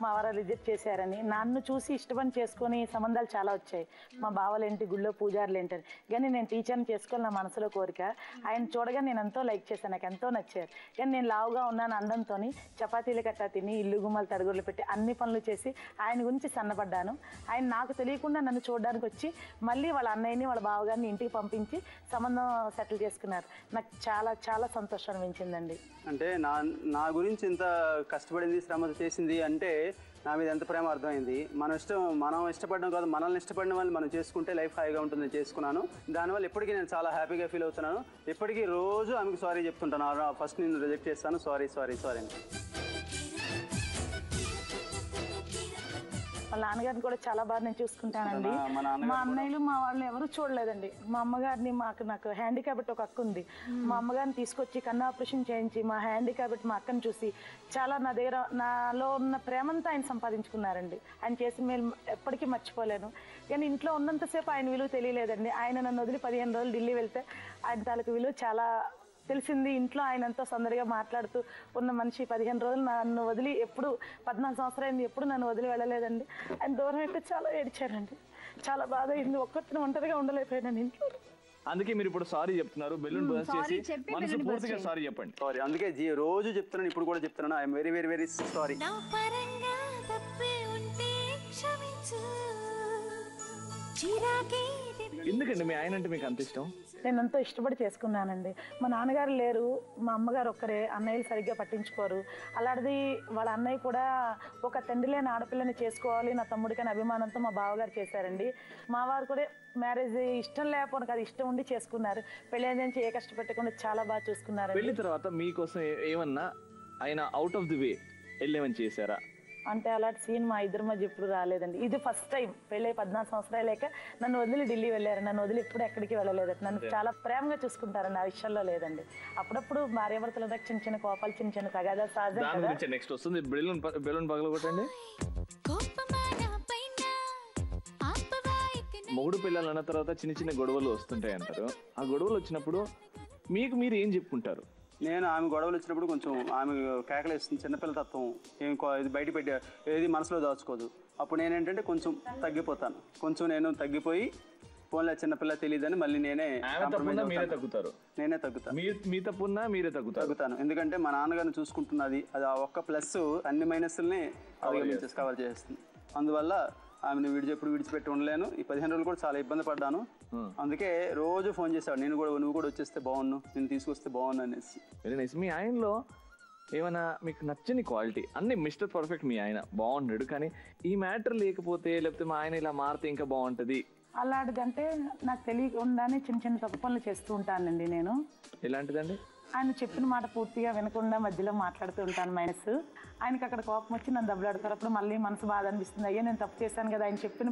మా వారు రిజెక్ట్ చేశారని. నన్ను చూసి ఇష్టపడి చేసుకుని సంబంధాలు చాలా వచ్చాయి. మా బావలేంటి, గుళ్ళో పూజారులు ఏంటని. కానీ నేను టీచర్ని చేసుకొని నా మనసులో కోరిక. ఆయన చూడగా నేను ఎంతో లైక్ చేశాను, నాకు ఎంతో నచ్చారు. కానీ నేను లావుగా ఉన్నాను అందంతో చపాతీలు కట్టా తిని ఇల్లు గుమ్మలు తడుగులు పెట్టి అన్ని పనులు చేసి ఆయన గురించి సన్నపడ్డాను. ఆయన నాకు తెలియకుండా నన్ను చూడడానికి వచ్చి మళ్ళీ వాళ్ళ అన్నయ్యని వాళ్ళ బావగారిని ఇంటికి పంపించి సంబంధం సెటిల్ చేసుకున్నారు. నాకు చాలా చాలా సంతోషం అనిపించిందండి. అంటే నా గురించి ఇంత కష్టపడింది, శ్రమ చేసింది అంటే నా మీద ఎంత ప్రేమ అర్థమైంది. మనం ఇష్టపడడం కాదు, మనల్ని ఇష్టపడిన వాళ్ళు మనం చేసుకుంటే లైఫ్ హాయిగా ఉంటుందని చేసుకున్నాను. దానివల్ల ఇప్పటికీ నేను చాలా హ్యాపీగా ఫీల్ అవుతున్నాను. ఇప్పటికీ రోజు ఆమెకు సారీ చెప్తుంటాను. ఫస్ట్ నేను రిజెక్ట్ చేస్తాను, సారీ సారీ సారీ అని. వాళ్ళ నాన్నగారిని కూడా చాలా బాగా నేను చూసుకుంటానండి. మా అన్నయ్యలు మా వాళ్ళు ఎవరు చూడలేదండి. మా అమ్మగారిని నాకు హ్యాండిక్యాప్ట్ ఒక అక్క ఉంది. మా అమ్మగారిని తీసుకొచ్చి కన్ను ఆపరేషన్ చేయించి మా హ్యాండిక్యాప్ట్ మా అక్కని చూసి చాలా నా దగ్గర నాలో ఉన్న ప్రేమంతా ఆయన సంపాదించుకున్నారండి. ఆయన చేసిన మేలు ఎప్పటికీ మర్చిపోలేను. కానీ ఇంట్లో ఉన్నంతసేపు ఆయన విలువ తెలియలేదండి. ఆయన నన్ను వదిలి 15 రోజులు ఢిల్లీ వెళ్తే ఆయన తాలూకు విలువ చాలా తెలిసింది. ఇంట్లో ఆయన ఎంతో సందడిగా మాట్లాడుతూ ఉన్న మనిషి 15 రోజులు నన్ను వదిలి ఎప్పుడు 14 సంవత్సరాలు ఎప్పుడు నన్ను వదిలి వెళ్ళలేదండి. ఆయన దూరం అయితే చాలా ఏడ్చారండి. చాలా బాధ అయింది. ఒక్కరిని ఒంటరిగా ఉండలేకపోయాను ఇంట్లో. అందుకే మీరు ఇప్పుడు సారీ చెప్తున్నారు. బెలూన్ బర్స్ట్ చేసి మనసు పూర్తిగా సారీ చెప్పండి. సారీ అందుకే రోజు చెప్తున్నాను, ఇప్పుడు కూడా చెప్తున్నాను. I'm very very very sorry. ఎందుకండి మీ ఆయన అంటే మీకు అంత ఇష్టం? నేను ఎంతో ఇష్టపడి చేసుకున్నానండి. మా నాన్నగారు లేరు, మా అమ్మగారు ఒక్కరే. అన్నయ్యలు సరిగ్గా పట్టించుకోరు. అలాంటిది వాళ్ళ అన్నయ్య కూడా ఒక తండ్రి లేని ఆడపిల్లని చేసుకోవాలి నా తమ్ముడికని అభిమానంతో మా బావగారు చేశారండి. మా వారు కూడా మ్యారేజ్ ఇష్టం లేకపోతే కాదు, ఇష్టం ఉండి చేసుకున్నారు. పెళ్లి నుంచి ఏ కష్టపెట్టకుండా చాలా బాగా చూసుకున్నారు. పెళ్లి తర్వాత మీకోసం ఏమన్నా ఆయన అవుట్ ఆఫ్ ది వే వెళ్ళేమని చేశారా? అంటే అలాంటి సీన్ మా ఇద్దరి మధ్య ఎప్పుడు రాలేదండి. ఇది ఫస్ట్ టైం. పెళ్ళి 14 సంవత్సరాలు లేక నన్ను వదిలి ఢిల్లీ వెళ్ళారు. నన్ను వదిలి ఎప్పుడు ఎక్కడికి వెళ్ళలేదండి. నన్ను చాలా ప్రేమగా చూసుకుంటారండి. ఆ విషయంలో లేదండి. అప్పుడప్పుడు భార్యాభర్తల దగ్గర చిన్న చిన్న కోపాలు, చిన్న చిన్న తగాదాలు సహజం కదా. నెక్స్ట్ వస్తుంది బెలూన్ పగలగొట్టండి. మొగుడు పిల్లలు అన్న తర్వాత చిన్న చిన్న గొడవలు వస్తుంటాయి అంటారు. ఆ గొడవలు వచ్చినప్పుడు మీరు ఏం చెప్పుకుంటారు? నేను ఆమె గొడవలు వచ్చినప్పుడు కొంచెం ఆమె కేకలేస్తుంది. చిన్నపిల్ల తత్వం ఇది బయట పెట్టి ఏది మనసులో దాచుకోదు. అప్పుడు నేనేంటంటే కొంచెం తగ్గిపోతాను. నేను తగ్గిపోయి ఫోన్లో చిన్నపిల్ల తెలియదని మళ్ళీ నేనే తగ్గుతాను. మీ తప్పున్నా మీరే తగ్గుతాను. ఎందుకంటే మా నాన్నగారిని చూసుకుంటున్నది అది ఆ ఒక్క ప్లస్ అన్ని మైనస్ని కవర్ చేస్తుంది. అందువల్ల ఆమెను విడిచిపెట్టి ఉండలేను. ఈ 15 రోజులు కూడా చాలా ఇబ్బంది పడ్డాను. అందుకే రోజు ఫోన్ చేశాడు. నువ్వు కూడా వచ్చేస్తే బాగున్ను, నేను తీసుకొస్తే బాగున్ను అనేసి. Very nice. మీ ఆయనలో ఏమైనా మీకు నచ్చని క్వాలిటీ? అన్ని మిస్టర్ పర్ఫెక్ట్ మీ ఆయన బాగున్నాడు, కానీ ఈ మ్యాటర్ లేకపోతే మా ఆయన ఇలా మారితే ఇంకా బాగుంటది అలాంటిదంటే నాకు తెలియకుండానే చిన్న చిన్న తప్పు పనులు చేస్తూ ఉంటానండి నేను. ఎలాంటిదండి? ఆయన చెప్పిన మాట పూర్తిగా వినకుండా మధ్యలో మాట్లాడుతూ ఉంటాను. మైనస్ ఆయనకి అక్కడ కోపం వచ్చి నన్ను దెబ్బలాడతారు. అప్పుడు మళ్ళీ మనసు బాధ అనిపిస్తుంది. అయ్యో నేను తప్పు చేశాను కదా ఆయన చెప్పిన.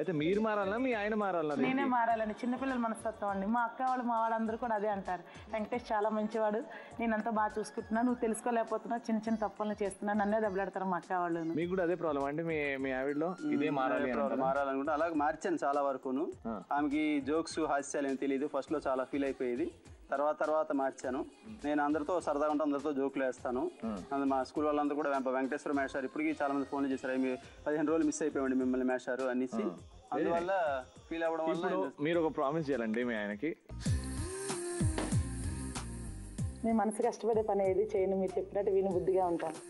అయితే మీరు మారాలన్నా మీ ఆయన మారాలన్నా? నేనే మారాలని. చిన్నపిల్లల మనస్తత్వం అండి. మా అక్క వాళ్ళు మా వాళ్ళందరూ కూడా అదే అంటారు. వెంకటేష్ చాలా మంచివాడు, నేనంతా బాగా చూసుకుంటున్నా, నువ్వు తెలుసుకోలేకపోతున్నావు, చిన్న చిన్న తప్పులను చేస్తున్నా, నన్నే దెబ్బలాడతారు మా అక్క వాళ్ళు. మీకు కూడా అదే ప్రాబ్లం అండి మీ ఆవిడలో? ఇదే మారాలనుకుంటే అలాగే మార్చాను చాలా వరకును. ఆమెకి జోక్స్ హాస్యాలు ఏమి తెలియదు. ఫస్ట్ లో చాలా ఫీల్ అయిపోయేది. తర్వాత మార్చాను. నేను అందరితో సరదాగా ఉంటాను, అందరితో జోకులు వేస్తాను. మా స్కూల్ వాళ్ళందరూ కూడా వెంకటేశ్వర మేషారు. ఇప్పటికీ చాలా మంది ఫోన్లు చేశారు, 15 రోజులు మిస్ అయిపోయామండి మిమ్మల్ని మేషారు అనేసి. అందువల్ల ఫీల్ అవ్వడం వల్ల మీరు ఒక ప్రామిస్ చేయాలండి మీ ఆయనకి. నేను మనసు కష్టపడే పని ఏది చేయను, మీరు చెప్పినట్టు విని బుద్ధిగా ఉంటాను.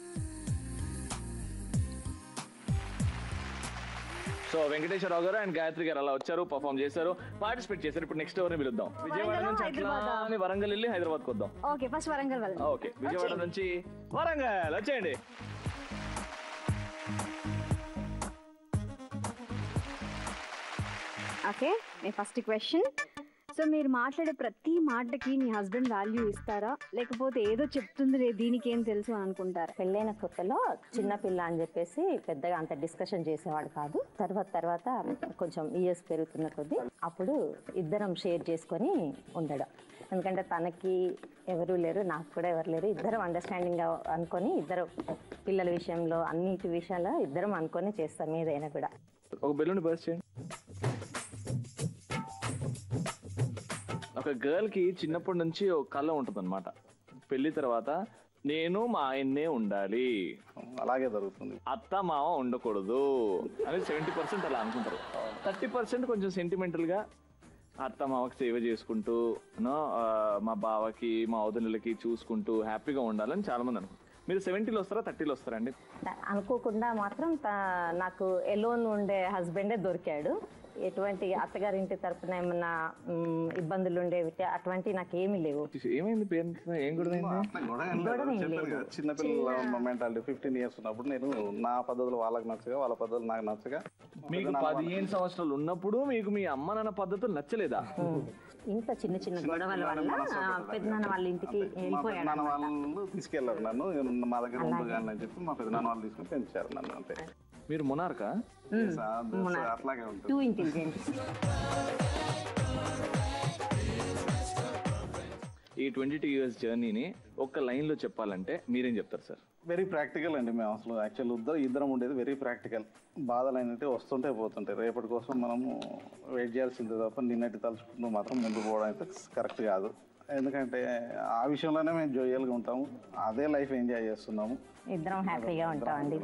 సో వెంకటేశ్వరరావు గారు అండ్ గాయత్రి గారు అలా వచ్చారు, పర్ఫామ్ చేశారు, పార్టిసిపేట్ చేశారు. ఇప్పుడు నెక్స్ట్ ఎవరిని పిలుద్దాం? విజయవాడ నుంచి అట్లా వరంగల్ వెళ్ళి హైదరాబాద్ కు వద్దాం. ఓకే, ఫస్ట్ వరంగల్ వెళ్దాం. ఓకే, విజయవాడ నుంచి వరంగల్ వచ్చేయండి. ఓకే, మీ ఫస్ట్ క్వశ్చన్. సో మీరు మాట్లాడే ప్రతి మాటకి మీ హస్బెండ్ వాల్యూ ఇస్తారా, లేకపోతే ఏదో చెప్తుంది దీనికి ఏం తెలుసు అని అనుకుంటారా? పెళ్ళైన కొత్తలో చిన్నపిల్ల అని చెప్పేసి పెద్దగా అంత డిస్కషన్ చేసేవాడు కాదు. తర్వాత కొంచెం ఇయర్స్ పెరుగుతున్న కొద్దీ అప్పుడు ఇద్దరం షేర్ చేసుకొని ఉండడం. ఎందుకంటే తనకి ఎవరు లేరు, నాకు కూడా ఎవరు లేరు. ఇద్దరం అండర్స్టాండింగ్ అనుకొని ఇద్దరు పిల్లల విషయంలో అన్నిటి విషయాల్లో ఇద్దరం అనుకొని చేస్తాం ఏదైనా కూడా. ఒక బెలూన్ బర్స్ట్ చేయండి. ఒక గర్ల్కి చిన్నప్పటి నుంచి ఒక కళ ఉంటుంది అనమాట, పెళ్లి తర్వాత నేను మా ఆయన్నే ఉండాలి, అలాగే జరుగుతుంది. అత్త మామ ఉండకూడదు అని 70% అలా అనుకుంటారు. 30% కొంచెం సెంటిమెంటల్గా అత్త మామకి సేవ చేసుకుంటూ మా బావకి మా వదినలకి చూసుకుంటూ హ్యాపీగా ఉండాలని చాలా మంది అనుకుంటారు. మీరు 70లో వస్తారా 30లో వస్తారా అండి? అనుకోకుండా మాత్రం నాకు ఎలోన్ ఉండే హస్బెండే దొరికాడు. ఎటువంటి అత్తగారింటి తరపున ఏమన్నా ఇబ్బందులు ఉండేవి అటువంటి నాకు ఏమీ లేవు. ఏమైంది పేరెంట్స్? ఏం కూడా చిన్నపిల్లల మెంటాలిటీ 15 years ఉన్నప్పుడు నేను నా పద్ధతులు వాళ్ళకి నచ్చగా, వాళ్ళ పద్ధతులు నాకు నచ్చగా. మీకు 15 సంవత్సరాలు ఉన్నప్పుడు మీకు మీ అమ్మ నాన్న పద్ధతులు నచ్చలేదా? ఇంత చిన్న గొడవల వల్ల పెద్దనాన్న వాళ్ళ ఇంటికి వెళ్ళిపోయాడు. నాన్న వాళ్ళు తీసుకెళ్లారు నన్ను, మా దగ్గర ఉంటుంది అని చెప్పి మా పెద్దనాన్న వాళ్ళు తీసుకుని పెంచారు నన్ను. అంతే. మీరు మొనార్కా? అట్లాగే ఉంటుంది. Too intelligent. ఈ 22 years జర్నీని ఒక్క లైన్లో చెప్పాలంటే మీరేం చెప్తారు సార్? వెరీ ప్రాక్టికల్ అండి. మేము అసలు యాక్చువల్ ఇద్దరం ఉండేది వెరీ ప్రాక్టికల్. బాధలు అయితే వస్తుంటే పోతుంటాయి. రేపటి కోసం మనము వెయిట్ చేయాల్సిందే తప్ప నిన్నటి తలుచుకుంటూ మాత్రం ముందు పోవడం అయితే కరెక్ట్ కాదు. ఎందుకంటే ఆ విషయంలోనే మేము జోయల్గా ఉంటాము, అదే లైఫ్ ఎంజాయ్ చేస్తున్నాము. ఇద్దరం హ్యాపీగా ఉంటామండి.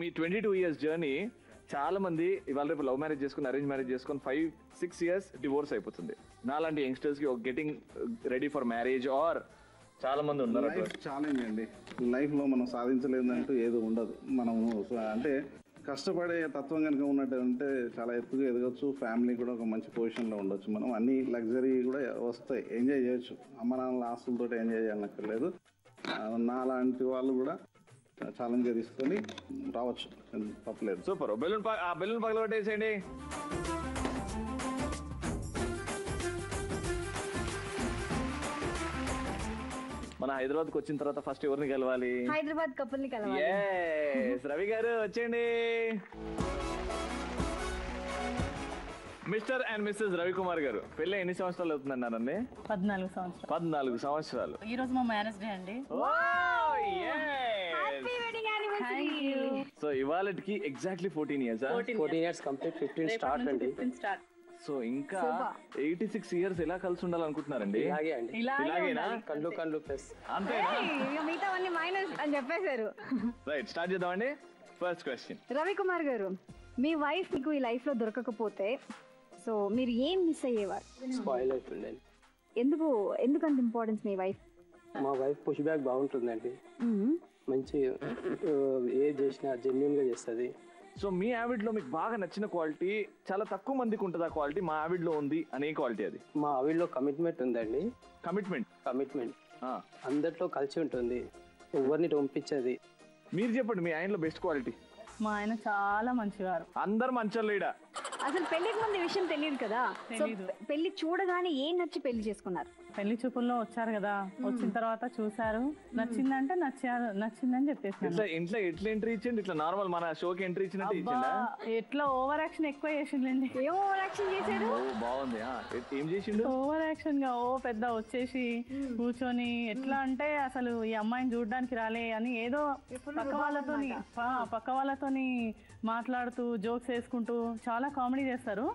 మీ 22 years జర్నీ చాలా మంది ఇవాళ రేపు లవ్ మ్యారేజ్ చేసుకుని అరేంజ్ మ్యారేజ్ చేసుకుని 5-6 years డివోర్స్ అయిపోతుంది. నాలాంటి యంగ్స్టర్స్ కి getting ready for marriage or చాలా మంది ఉన్నారు. ఛాలెంజ్ అండి. లైఫ్ లో మనం సాధించలేదంటూ ఏదో ఉండదు. మనము అంటే కష్టపడే తత్వం కనుక ఉన్నట్టు ఉంటే చాలా ఎత్తుగా ఎదగచ్చు, ఫ్యామిలీ కూడా ఒక మంచి పొజిషన్లో ఉండొచ్చు. మనం అన్ని లగ్జరీ కూడా వస్తాయి, ఎంజాయ్ చేయొచ్చు. అమ్మ నాన్నల ఆస్తులతో ఎంజాయ్ చేయాలనక్కర్లేదు. నాలాంటి వాళ్ళు కూడా ఛాలెంజ్గా తీసుకొని రావచ్చు, తప్పలేదు. సూపర్. బెలూన్ పగలగొట్టేసేయండి. మన హైదరాబాద్కి వచ్చిన తర్వాత ఫస్ట్ ఎవరిని కలవాలి? హైదరాబాద్ కపుల్ని కలవాలి. రవి గారు వచ్చేయండి. మిస్టర్ అండ్ మిస్సెస్ రవికుమార్ గారు, పెళ్ళి ఎన్ని సంవత్సరాలు అవుతుందన్నారండి? 14 సంవత్సరాలు. 14 సంవత్సరాలు. ఈ రోజు మా మ్యారేజ్ డే అండి. సో ఇవాళకి exactly 14 years. 14 years complete. 15 start అండి. సో ఇంకా 86 years ఎలా కలిసి ఉండాలనుకుంటున్నారండి? ఇలాగే అండి. ఇలాగేనా? కళ్ళు ప్లస్ అంతేనా? మిగతావన్నీ మైనస్ అని చెప్పేశారు. రైట్, స్టార్ట్ చేద్దామండి. First question. రవికుమార్ గారు, మీ వైఫ్ మీకు ఈ లైఫ్ లో దొరకకపోతే సో మీరు ఏం మిస్ అయ్యేవారు? స్పాయిల్ అవుతుందండి. ఎందుకంత ఇంపార్టెన్స్ మీ వైఫ్? మా వైఫ్ పుష్ బ్యాక్ బాగుంటుందండి. మంచి ఏ చేసినా జెన్యున్ గా చేస్తుంది. సో మీ ఆవిడ్ లో మీకు బాగా నచ్చిన క్వాలిటీ, చాలా తక్కువ మందికి ఉంటుంది ఆ క్వాలిటీ, మా ఆవిడ్ లో ఉంది అనే క్వాలిటీ అది? మా ఆవిడలో కమిట్మెంట్ ఉందండి. కమిట్మెంట్ అందరితో కలిసి ఉంటుంది, ఎవరిని పంపించేది. మీరు చెప్పండి మీ ఆయనలో బెస్ట్ క్వాలిటీ. మా ఆయన చాలా మంచివారు. అందరు మంచోళ్ళు ఈడ. అసలు పెళ్లికి ముందు విషయం తెలియదు కదా, సో పెళ్లి చూడగానే ఏం నచ్చి పెళ్లి చేసుకున్నారు? పెళ్లి చూపుల్లో వచ్చారు కదా, వచ్చిన తర్వాత చూసారు, నచ్చిందంటే నచ్చిందని చెప్పేసి ఇంట్లో ఎట్లా ఎంట్రీ ఇచ్చింది? ఇట్లా నార్మల్ మన షోకి ఎంట్రీ ఇచ్చినట్టు ఇచ్చిందా? ఎట్లా ఓవర్ యాక్షన్ ఎక్కువ చేసిండండి. ఏం ఓవర్ యాక్షన్ చేశారు? బాగుంది. ఏం చేసిండు? ఓవర్ యాక్షన్ గా పెద్ద వచ్చేసి కూర్చొని ఎట్లా అంటే అసలు ఈ అమ్మాయిని చూడడానికి రాలే అని ఏదో పక్క వాళ్ళతోని మాట్లాడుతూ జోక్స్ వేసుకుంటూ చాలా కామెడీ చేస్తారు.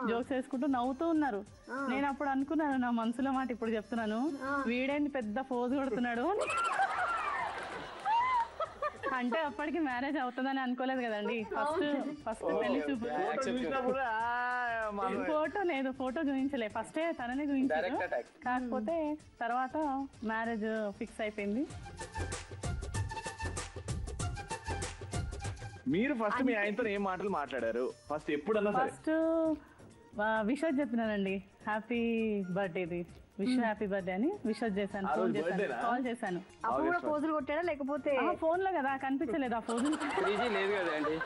జోక్స్ వేసుకుంటూ నవ్వుతూ ఉన్నారు. నేను అప్పుడు అనుకున్నాను నా మనసులో మాట ఇప్పుడు చెప్తున్నాను, వీడేంటి పెద్ద ఫోజ్ కొడుతున్నాడు అంటే అప్పటికి మ్యారేజ్ అవుతుందని అనుకోలేదు కదండి. ఫస్ట్ పెళ్లి చూపు ఫోటో లేదు, ఫోటో చూపించలే, ఫస్టే తననే చూపించారు. కాకపోతే తర్వాత మ్యారేజ్ ఫిక్స్ అయిపోయింది. మీరు ఫస్ట్ మీ ఆయనతో ఏం మాటలు మాట్లాడారు? ఫస్ట్ ఎప్పుడన్నా ఫస్ట్ విషెస్ చెప్పినానండి, happy birthday, wish happy birthday అని విషెస్ చేశాను, కాల్ చేశాను. అప్పుడు కూడా పోజులు కొట్టాడా లేకపోతే ఫోన్ లో కదా కనిపించలేదు? ఆ ఫోజులు లేదు కదండి.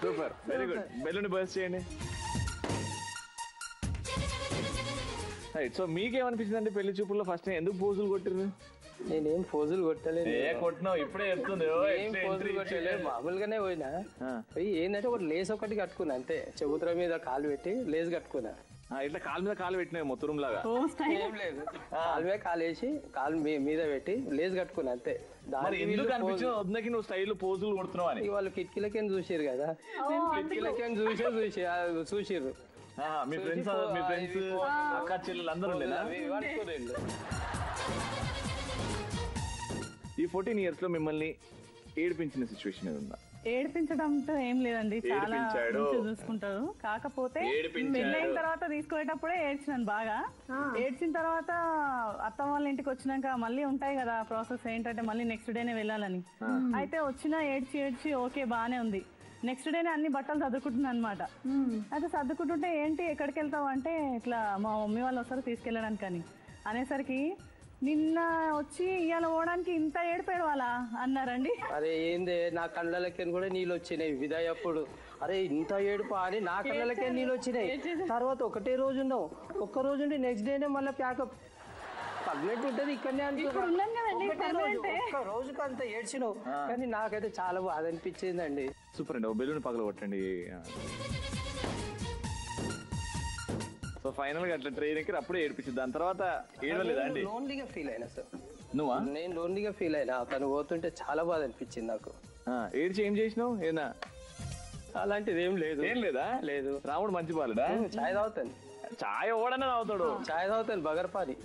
Super, very good. Balloon burst చేయండి. రైట్. సో మీకేమనిపించిందండి పెళ్లి చూపుల్లో ఫస్ట్ ఎందుకు పోజులు కొట్టిరు? నేనేం పోజులు కొట్టలేదు. కొట్టినావు ఇప్పుడే చెప్తుంది. ఏం పోజులు కొట్టలేదు, మామూలుగానే పోయినా. పోయి ఏంటంటే ఒకటి లేస్ ఒకటి కట్టుకున్నా అంతే, చెబుతుల మీద కాలు పెట్టి లేస్ కట్టుకున్నా. ఇట్లా కాలు మీద కాలు పెట్టినాయి మొత్తం లాగా. ఏం లేదు, కాలు మీద కాలు వేసి కాలు మీద పెట్టి లేస్ కట్టుకున్నా అంతే. ఎందుకు అనిపించింది నువ్వు స్టైల్ పోజులు కొడుతున్నావు అని? వాళ్ళు కిటికీలకేం చూసారు కదా, కిటికీలకేం చూసిర్రు. మీ ఫ్రెండ్స్ అక్క చెల్లెలు అందరూ ఈ 14 years లో మిమ్మల్ని ఏడిపించిన సిచ్యువేషన్ ఏది ఉందా? ఏడిపించడంతో ఏం లేదండి, చాలా మంచిగా చూసుకుంటారు. కాకపోతే పెళ్ళైన తర్వాత తీసుకునేటప్పుడే ఏడ్చినాను బాగా. ఏడ్చిన తర్వాత అత్త వాళ్ళ ఇంటికి వచ్చినాక మళ్ళీ ఉంటాయి కదా ప్రాసెస్, ఏంటంటే మళ్ళీ నెక్స్ట్ డేనే వెళ్ళాలని. అయితే వచ్చినా ఏడ్చి ఓకే బానే ఉంది. నెక్స్ట్ డేనే అన్ని బట్టలు సర్దుకుంటున్నాను అనమాట. అయితే సర్దుకుంటుంటే ఏంటి ఎక్కడికి వెళ్తావు అంటే ఇట్లా మా మమ్మీ వాళ్ళు వస్తారు తీసుకెళ్ళడానికి అని అనేసరికి నిన్న వచ్చి ఇవాళ పోవడానికి ఇంత ఏడిపోయాడు వాళ్ళ అన్నారండి. అరే ఏందే నా కళ్ళలకి కూడా నీళ్ళు వచ్చినాయి విదాయ్ అప్పుడు. అరే ఇంత ఏడుపా అని నా కళ్ళలకే నీళ్ళు వచ్చినాయి. తర్వాత ఒకటే రోజు ఉన్నావు, ఒక్క రోజు ఉండి నెక్స్ట్ డేనే మళ్ళీ ప్యాకప్ పర్మనెంట్ ఉంటుంది ఇక్కడనే ఒక్క రోజుకి అంత ఏడ్చినావు. కానీ నాకైతే చాలా బాధ అనిపించిందండి. సూపర్ అండి. బెలూన్ పగల కొట్టండి. సో ఫైనల్ గా అట్లా ట్రైన్ ఎక్కి అప్పుడే ఏడిపించింది. దాని తర్వాత ఏడవలేదా అండి? లోన్లీగా ఫీల్ అయినా సార్. నువ్వా? నేను లోన్లీగా ఫీల్ అయినా, తను పోతుంటే చాలా బాధ అనిపించింది నాకు. ఏడ్చి ఏం చేసినావు? ఏనా అలాంటిది ఏం లేదు. ఏం లేదా? లేదు. రాముడు మంచి బాలుడా? చాయ్ తాగుతాను. చాయ్ ఓడనే తాగుతాడు. చాయ్ తాగుతాను బగర్పాని.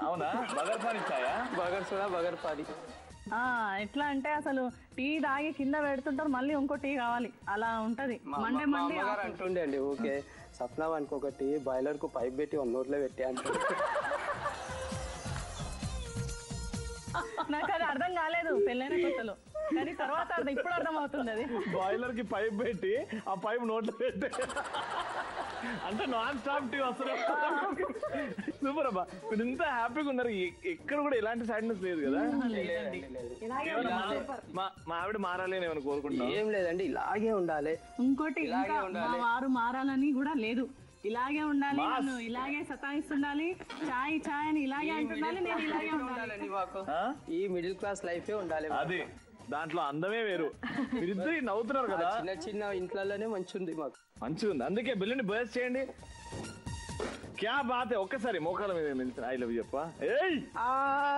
అవునా? బగర్పాని చాయా? బగర్ సోడా బగర్పాని. ఎట్లా అంటే అసలు టీ తాగి కింద పెడుతుంటారు, మళ్ళీ ఇంకో టీ కావాలి, అలా ఉంటది. మండే అంటుండే అండి ఓకే సప్నా వానికి ఒకటి బాయిలర్ కు పైప్ పెట్టి నోట్లో పెట్టి అంటే నాకు అది అర్థం కాలేదు పెళ్ళైన కొత్తలో, కానీ తర్వాత ఇప్పుడు అర్థం అవుతుంది. అది బాయిలర్ కి పైప్ పెట్టి ఆ పైప్ నోట్లో పెట్టి అంటే నాన్ స్టాప్ టీ వస్తారు. సూపర్ అబ్బా, మీరు ఇంత హ్యాపీగా ఉన్నారు. ఎక్కడ కూడా ఎలాంటి సాడ్నెస్ లేదు కదా? మా ఆవిడ మారాలి అని ఏమైనా కోరుకుంటున్నా? ఏం లేదండి, ఇలాగే ఉండాలి. ఇంకోటి మా వారు మారాలని కూడా లేదు, ఇలాగే ఉండాలి, నన్ను ఇలాగే సతాయిస్తుండాలి, చాయ్ చాయ్ అని ఇలాగే అంటుండాలి, నేను ఇలాగే ఉండాలి. ఈ మిడిల్ క్లాస్ లైఫే ఉండాలి. అది దాంట్లో అందమే వేరు. మీరిద్దరు నవ్వుతున్నారు కదా, చిన్న చిన్న ఇంట్లోనే మంచిది, మాకు మంచిగా ఉంది. అందుకే బిల్లుని బర్స్ట్ చేయండి. క్యా బాత్. ఒక్కసారి మోకాల మీద నిలిచిన ఐ లవ్ యూ చెప్పా.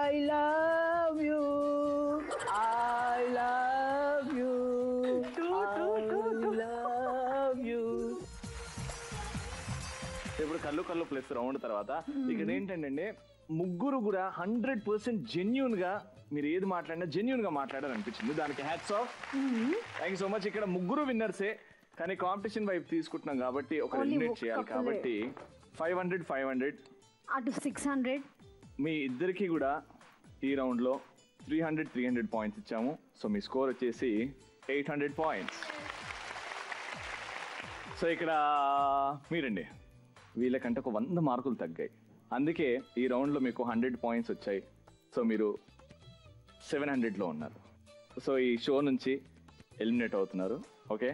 I love you, I love you, love you. ఇప్పుడు కళ్ళు ప్లస్ రౌండ్ తర్వాత ఇక్కడ ఏంటంటే ముగ్గురు కూడా 100% జెన్యూన్ గా మీరు ఏది మాట్లాడినా జెన్యూన్ గా మాట్లాడారు అనిపించింది. దానికి hats off. Thank you so much. ఇక్కడ ముగ్గురు విన్నర్సే, కానీ కాంపిటీషన్ వైపు తీసుకుంటున్నాం కాబట్టి ఒక ఎలిమినేట్ చేయాలి కాబట్టి 500 అటు 600. మీ ఇద్దరికి కూడా ఈ రౌండ్ లో 300 పాయింట్స్ ఇచ్చాము. సో మీ స్కోర్ వచ్చేసి 800 పాయింట్స్. సో ఇక్కడ మీరండి వీళ్ళకంటే ఒక 100 మార్కులు తగ్గాయి. అందుకే ఈ రౌండ్లో మీకు 100 పాయింట్స్ వచ్చాయి. సో మీరు 700లో ఉన్నారు. సో ఈ షో నుంచి ఎలిమినేట్ అవుతున్నారు. ఓకే,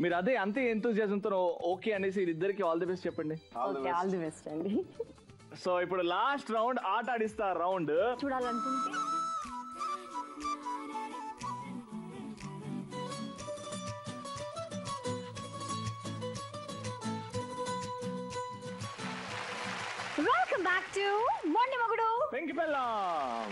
మీరు అదే అంతే ఎంతూజియాజంతో ఓకే అనేసి ఇద్దరికి ఆల్ ది బెస్ట్ చెప్పండి. ఆల్ ది బెస్ట్ అండి. సో ఇప్పుడు లాస్ట్ రౌండ్ ఆట ఆడిస్తా రౌండ్ చూడాలనుకుంటే వెల్కమ్ బ్యాక్ టు మొండి మొగుడు వెంకి పెళ్ళాం.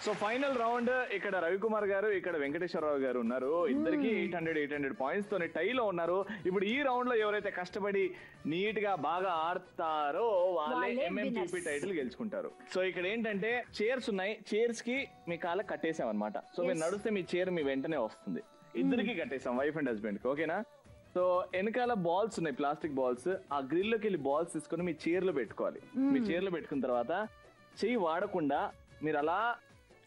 సో ఫైనల్ రౌండ్ ఇక్కడ రవికుమార్ గారు, ఇక్కడ వెంకటేశ్వరరావు గారు ఉన్నారు. ఇద్దరికి 800 పాయింట్స్ తోనే టైలో ఉన్నారు. ఇప్పుడు ఈ రౌండ్ లో ఎవరైతే కష్టపడి నీట్ గా బాగా ఆడతారో వాళ్ళే MMTP టైటిల్ గెలుచుకుంటారు. సో ఇక్కడ ఏంటంటే చైర్స్ ఉన్నాయి, చైర్స్ కి మీ కాళ్ళ కట్టేసాం అనమాట. సో మీరు నడిస్తే మీ చైర్ మీ వెంటనే వస్తుంది. ఇద్దరికి కట్టేసాం, వైఫ్ అండ్ హస్బెండ్ కి. ఓకేనా? సో వెనకాల బాల్స్ ఉన్నాయి, ప్లాస్టిక్ బాల్స్. ఆ గ్రిల్ లోకి వెళ్ళి బాల్స్ తీసుకొని మీ చైర్ లో పెట్టుకోవాలి. మీ చైర్ లో పెట్టుకున్న తర్వాత చెయ్యి వాడకుండా మీరు అలా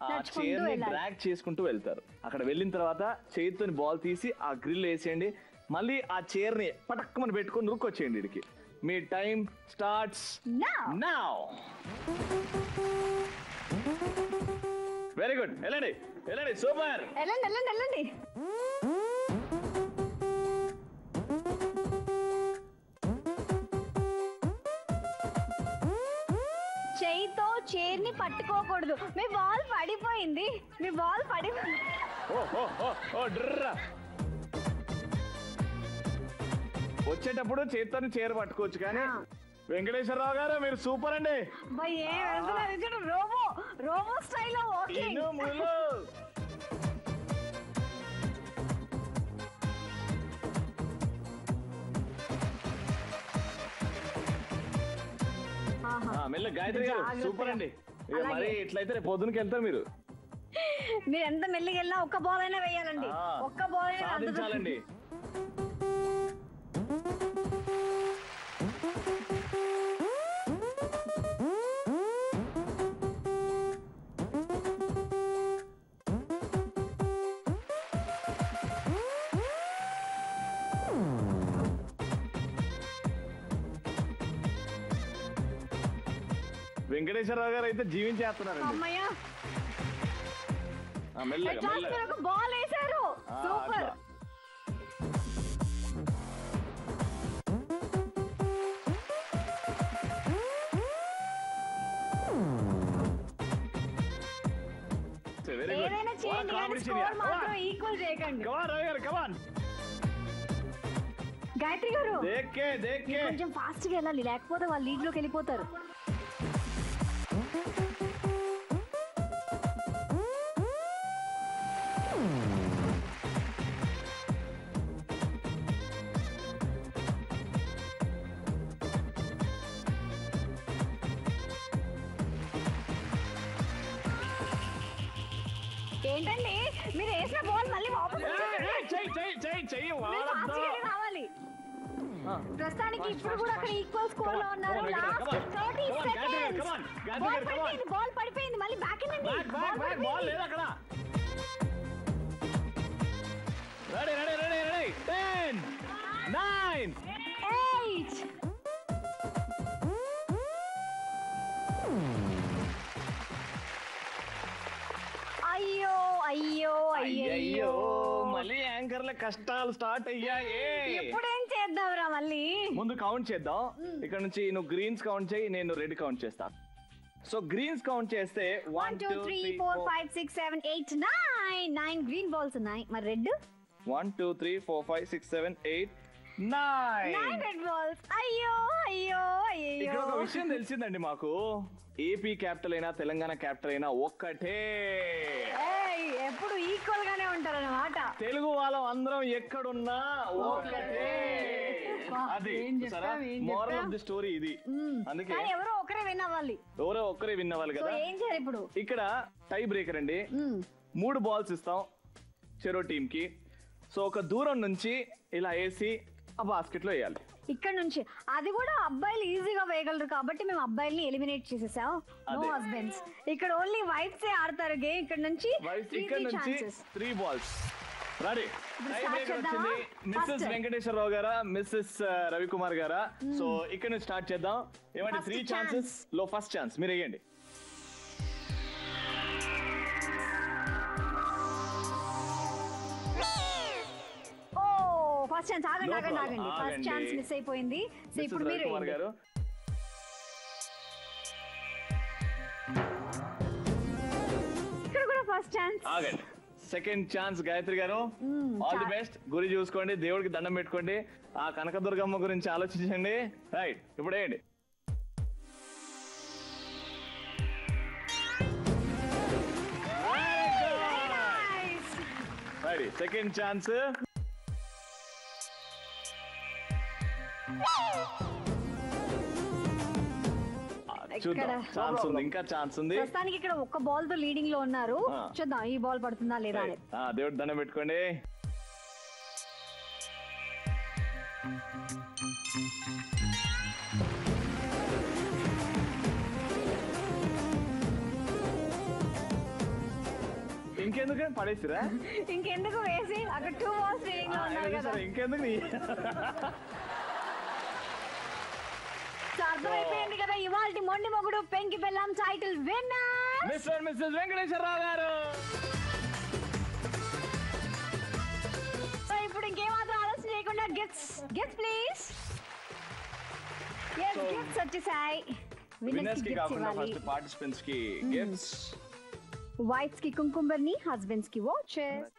ఆ చైర్ ని డ్రాగ్ చేసుకుంటూ వెళ్తారు. అక్కడ వెళ్ళిన తర్వాత చేతితో బాల్ తీసి ఆ గ్రిల్ వేసేయండి. మళ్ళీ ఆ చైర్ ని పటక్కమని పెట్టుకొని నురుకొచ్చేయండి. ఇడికి మీ time starts now. Very good, వెళ్ళండి వెళ్ళండి, సూపర్. వెళ్ళండి. చైర్ ని పట్టుకోకూడదు. మీ బాల్ పడిపోయింది. మీ బాల్ పడిపోయింది. వచ్చేటప్పుడు చేతితో చైర్ పట్టుకోవచ్చు కానీ వెంకటేశ్వరరావు గారు మీరు సూపర్ అండి. రోబో రోబో స్టైల్లో వాకింగ్. మెల్ల గాయత్రి గారు సూపర్ అండి. మరి ఇట్లయితే రేపు పొద్దునకి వెళ్తారు మీరు. మీరు ఎంత మెల్లిగా వెళ్ళినా ఒక్క బాల్ అయినా వేయాలండి. ఒక్క బాల్ అయినా సాధించాలండి. వెంకటేశ్వరరావు గారు అయితే జీవించేస్తున్నారు. బాల్ వేశారు. సూపర్. ఏదైనా చేయండి కానీ స్కోర్ మాత్రం ఈక్వల్ చేయకండి. గాయత్రి గారు కొంచెం ఫాస్ట్ గా వెళ్ళాలి, లేకపోతే వాళ్ళు లీడ్ లోకి వెళ్ళిపోతారు. ఏంటండి మీరు వేసిన బాల్ మళ్ళీ వాపస్ రావాలి. ప్రస్తుతానికి ఇప్పుడు కూడా అక్కడ ఈక్వల్ స్కోర్ లో ఉన్నారు. Last 30 seconds. బాల్ పడిపోయింది. మళ్ళీ బ్యాక్ ఇవ్వండి. బాల్ లేదు అక్కడ. రెడీ రెడీ రెడీ రెడీ 10 9 8 అయ్యో అయ్యో అయ్యో మళ్ళీ యాంకర్ల కష్టాలు స్టార్ట్ అయ్యాయి. ఇప్పుడేం చేద్దాంరా? మళ్ళీ ముందు కౌంట్ చేద్దాం. ఇక్కడ నుంచి నువ్వు గ్రీన్స్ కౌంట్ చేయి, నేను రెడ్ కౌంట్ చేస్తా. సో గ్రీన్స్ కౌంట్ చేస్తే 1 2 3 4 5 6 7 8 9 గ్రీన్ బాల్స్ ఉన్నాయి. మరి రెడ్ 1 2 3 4 5 6 7 8 9 రెడ్ బాల్స్. అయ్యో అయ్యో అయ్యో. ఇక్కడ ఒక విషయం తెలిసిందండి మాకు. ఏపీ క్యాపిటల్ అయినా తెలంగాణ క్యాపిటల్ అయినా ఒక్కటే. ఎప్పుడు ఈక్వల్ గానే ఉంటారు అన్నమాట. తెలుగు వాళ్ళం అందరం ఎక్కడున్నా ఒక్కటే. అది మోరల్ ఆఫ్ ది స్టోరీ ఇది. అందుకే ఎవరో ఒకరే విన్ అవ్వాలి. ఎవరో ఒకరే విన్ అవ్వాలి కదా. ఏం చేయాలి ఇప్పుడు? ఇక్కడ టై బ్రేకర్ అండి. 3 బాల్స్ ఇస్తాం చెరో టీమ్ కి. సో ఒక దూరం నుంచి ఇలా వేసి ఆ బాస్కెట్ లో వేయాలి. ఇక్కడ నుంచి అది కూడా అబ్బాయిలు ఈజీగా వేయగలరు కాబట్టి మేము అబ్బాయిల్ని ఎలిమినేట్ చేసేసాం. No husbands. ఇక్కడ ఓన్లీ వైఫ్స్ ఏ ఆడతారు గేమ్. ఇక్కడ నుంచి 3 బాల్స్. రెడీ. వచ్చింది మిస్సెస్ వెంకటేశ్వరరావు గారా, మిస్సెస్ రవికుమార్ గారా? సో ఇక్కడ నుంచి స్టార్ట్ చేద్దాం. ఏమంటే 3 ఛాన్సెస్ లో ఫస్ట్ ఛాన్స్ మీరు వేయండి. First chance. ఆగండి ఆగండి ఆగండి. ఫస్ట్ ఛాన్స్ మిస్ అయిపోయింది. సో ఇప్పుడు మీరు గారు ఇక్కడ కూడా ఫస్ట్ ఛాన్స్. ఆగండి. సెకండ్ ఛాన్స్ గాయత్రి గారు. All the best. గురి చూసుకోండి, దేవుడికి దండం పెట్టుకోండి, ఆ కనకదుర్గమ్మ గురించి ఆలోచించండి. రైట్, ఇప్పుడు వేయండి. Right, second chance. చూద్దాం, ఛాన్స్ ఉంది, ఇంకా ఛాన్స్ ఉంది. ప్రస్తుతానికి ఇక్కడ ఒక్క బాల్ తో లీడింగ్ లో ఉన్నారు. చూద్దాం ఈ బాల్ పడుతుందా లేదా అనేది. దేవుడి దండం పెట్టుకోండి. ఇంకెందుకు పడేసిరా? ఇంకెందుకు వేసి అక్కడ 2 బాల్స్ లీడింగ్ లో ఉన్నారు కదా. ఇంకెందుకు అర్థమైపోయింది కదా ఇవాల్టి మొండి Mogudu Penki Bellam title winner mister Mrs Venkateswararao గారు. సో ఇప్పుడు ఇంకేమాత్రం ఆలోచన చేయకుండా గిఫ్ట్స్ ప్లీజ్. గిఫ్ట్స్ వచ్చేసాయి. విన్నర్స్ కి కాకుండా ఫస్ట్ పార్టిసిపెంట్స్ కి గిఫ్ట్స్. వైఫ్స్ కి కుంకుమర్ని, హస్బెండ్స్ కి వాచెస్.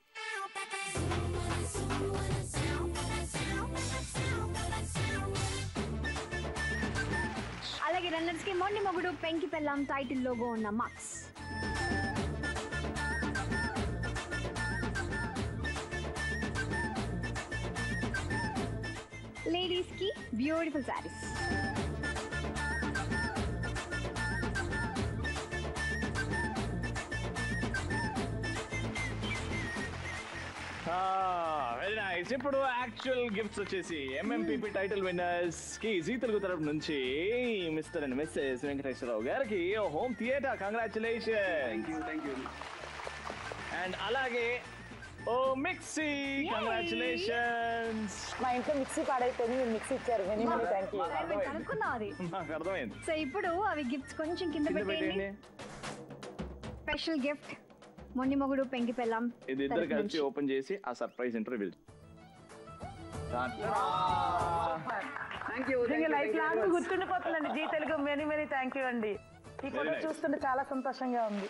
అలాగే రన్నర్స్ కి మొండి మొగుడు పెంకి పెళ్ళాం టైటిల్ లోగో ఉన్న మగ్స్. లేడీస్ కి బ్యూటిఫుల్ సారీస్. Very nice. ఇప్పుడు యాక్చువల్ గిఫ్ట్స్ వచ్చేసి ఎంఎంపీపీ టైటిల్ విన్నర్స్ కి జీ తెలుగు తరపు నుంచి మిస్టర్ అండ్ మిస్సెస్ వెంకటేశ్వరరావు గారికి హోమ్ థియేటర్ కంగ్రాచులేషన్. అండ్ అలాగే ఓ మిక్సీ కంగ్రాచులేషన్స్. మా ఇంట్లో మిక్సీ పాడైపోయింది, మీరు మిక్సీ ఇచ్చారు. Very very thank you. కనుక్కున్నాం అది. నాకు అర్థమైంది. సో ఇప్పుడు అవి గిఫ్ట్స్ కొంచెం కింద పెట్టేయండి. స్పెషల్ గిఫ్ట్ మొండి మొగుడు పెంకి పెళ్ళాం. ఇది ఇద్దరు కలిసి ఓపెన్ చేసి ఆ సర్ప్రైజ్ ఇంటర్వ్యూ. లైఫ్ లాంగ్ గుర్తుండిపోతుందండి Zee Telugu. Very very thank you అండి. ఈ ఫోటో చూస్తుంటే చాలా సంతోషంగా ఉంది.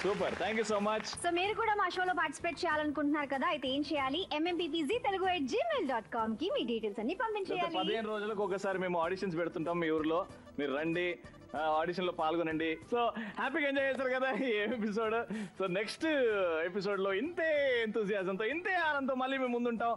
Super, thank you so much. So మీరు కూడా మా షోలో పార్టిసిపేట్ చేయాలనుకుంటున్నారు కదా, అయితే ఏం చేయాలి? mmppztelugu@gmail.com కి మీ డీటెయిల్స్ అన్ని పంపించేయాలి. 15 రోజులకు ఒకసారి మేము ఆడిషన్స్ పెడుతుంటాం మీ ఊర్లో. మీరు రండి, ఆడిషన్ లో పాల్గొనండి. సో హ్యాపీగా ఎంజాయ్ చేస్తారు కదా ఈ ఎపిసోడ్. సో నెక్స్ట్ ఎపిసోడ్ లో ఇంతే ఎంతూజియాజంతో, ఇంతే ఆనందంతో మళ్ళీ మేము ముందుంటాం.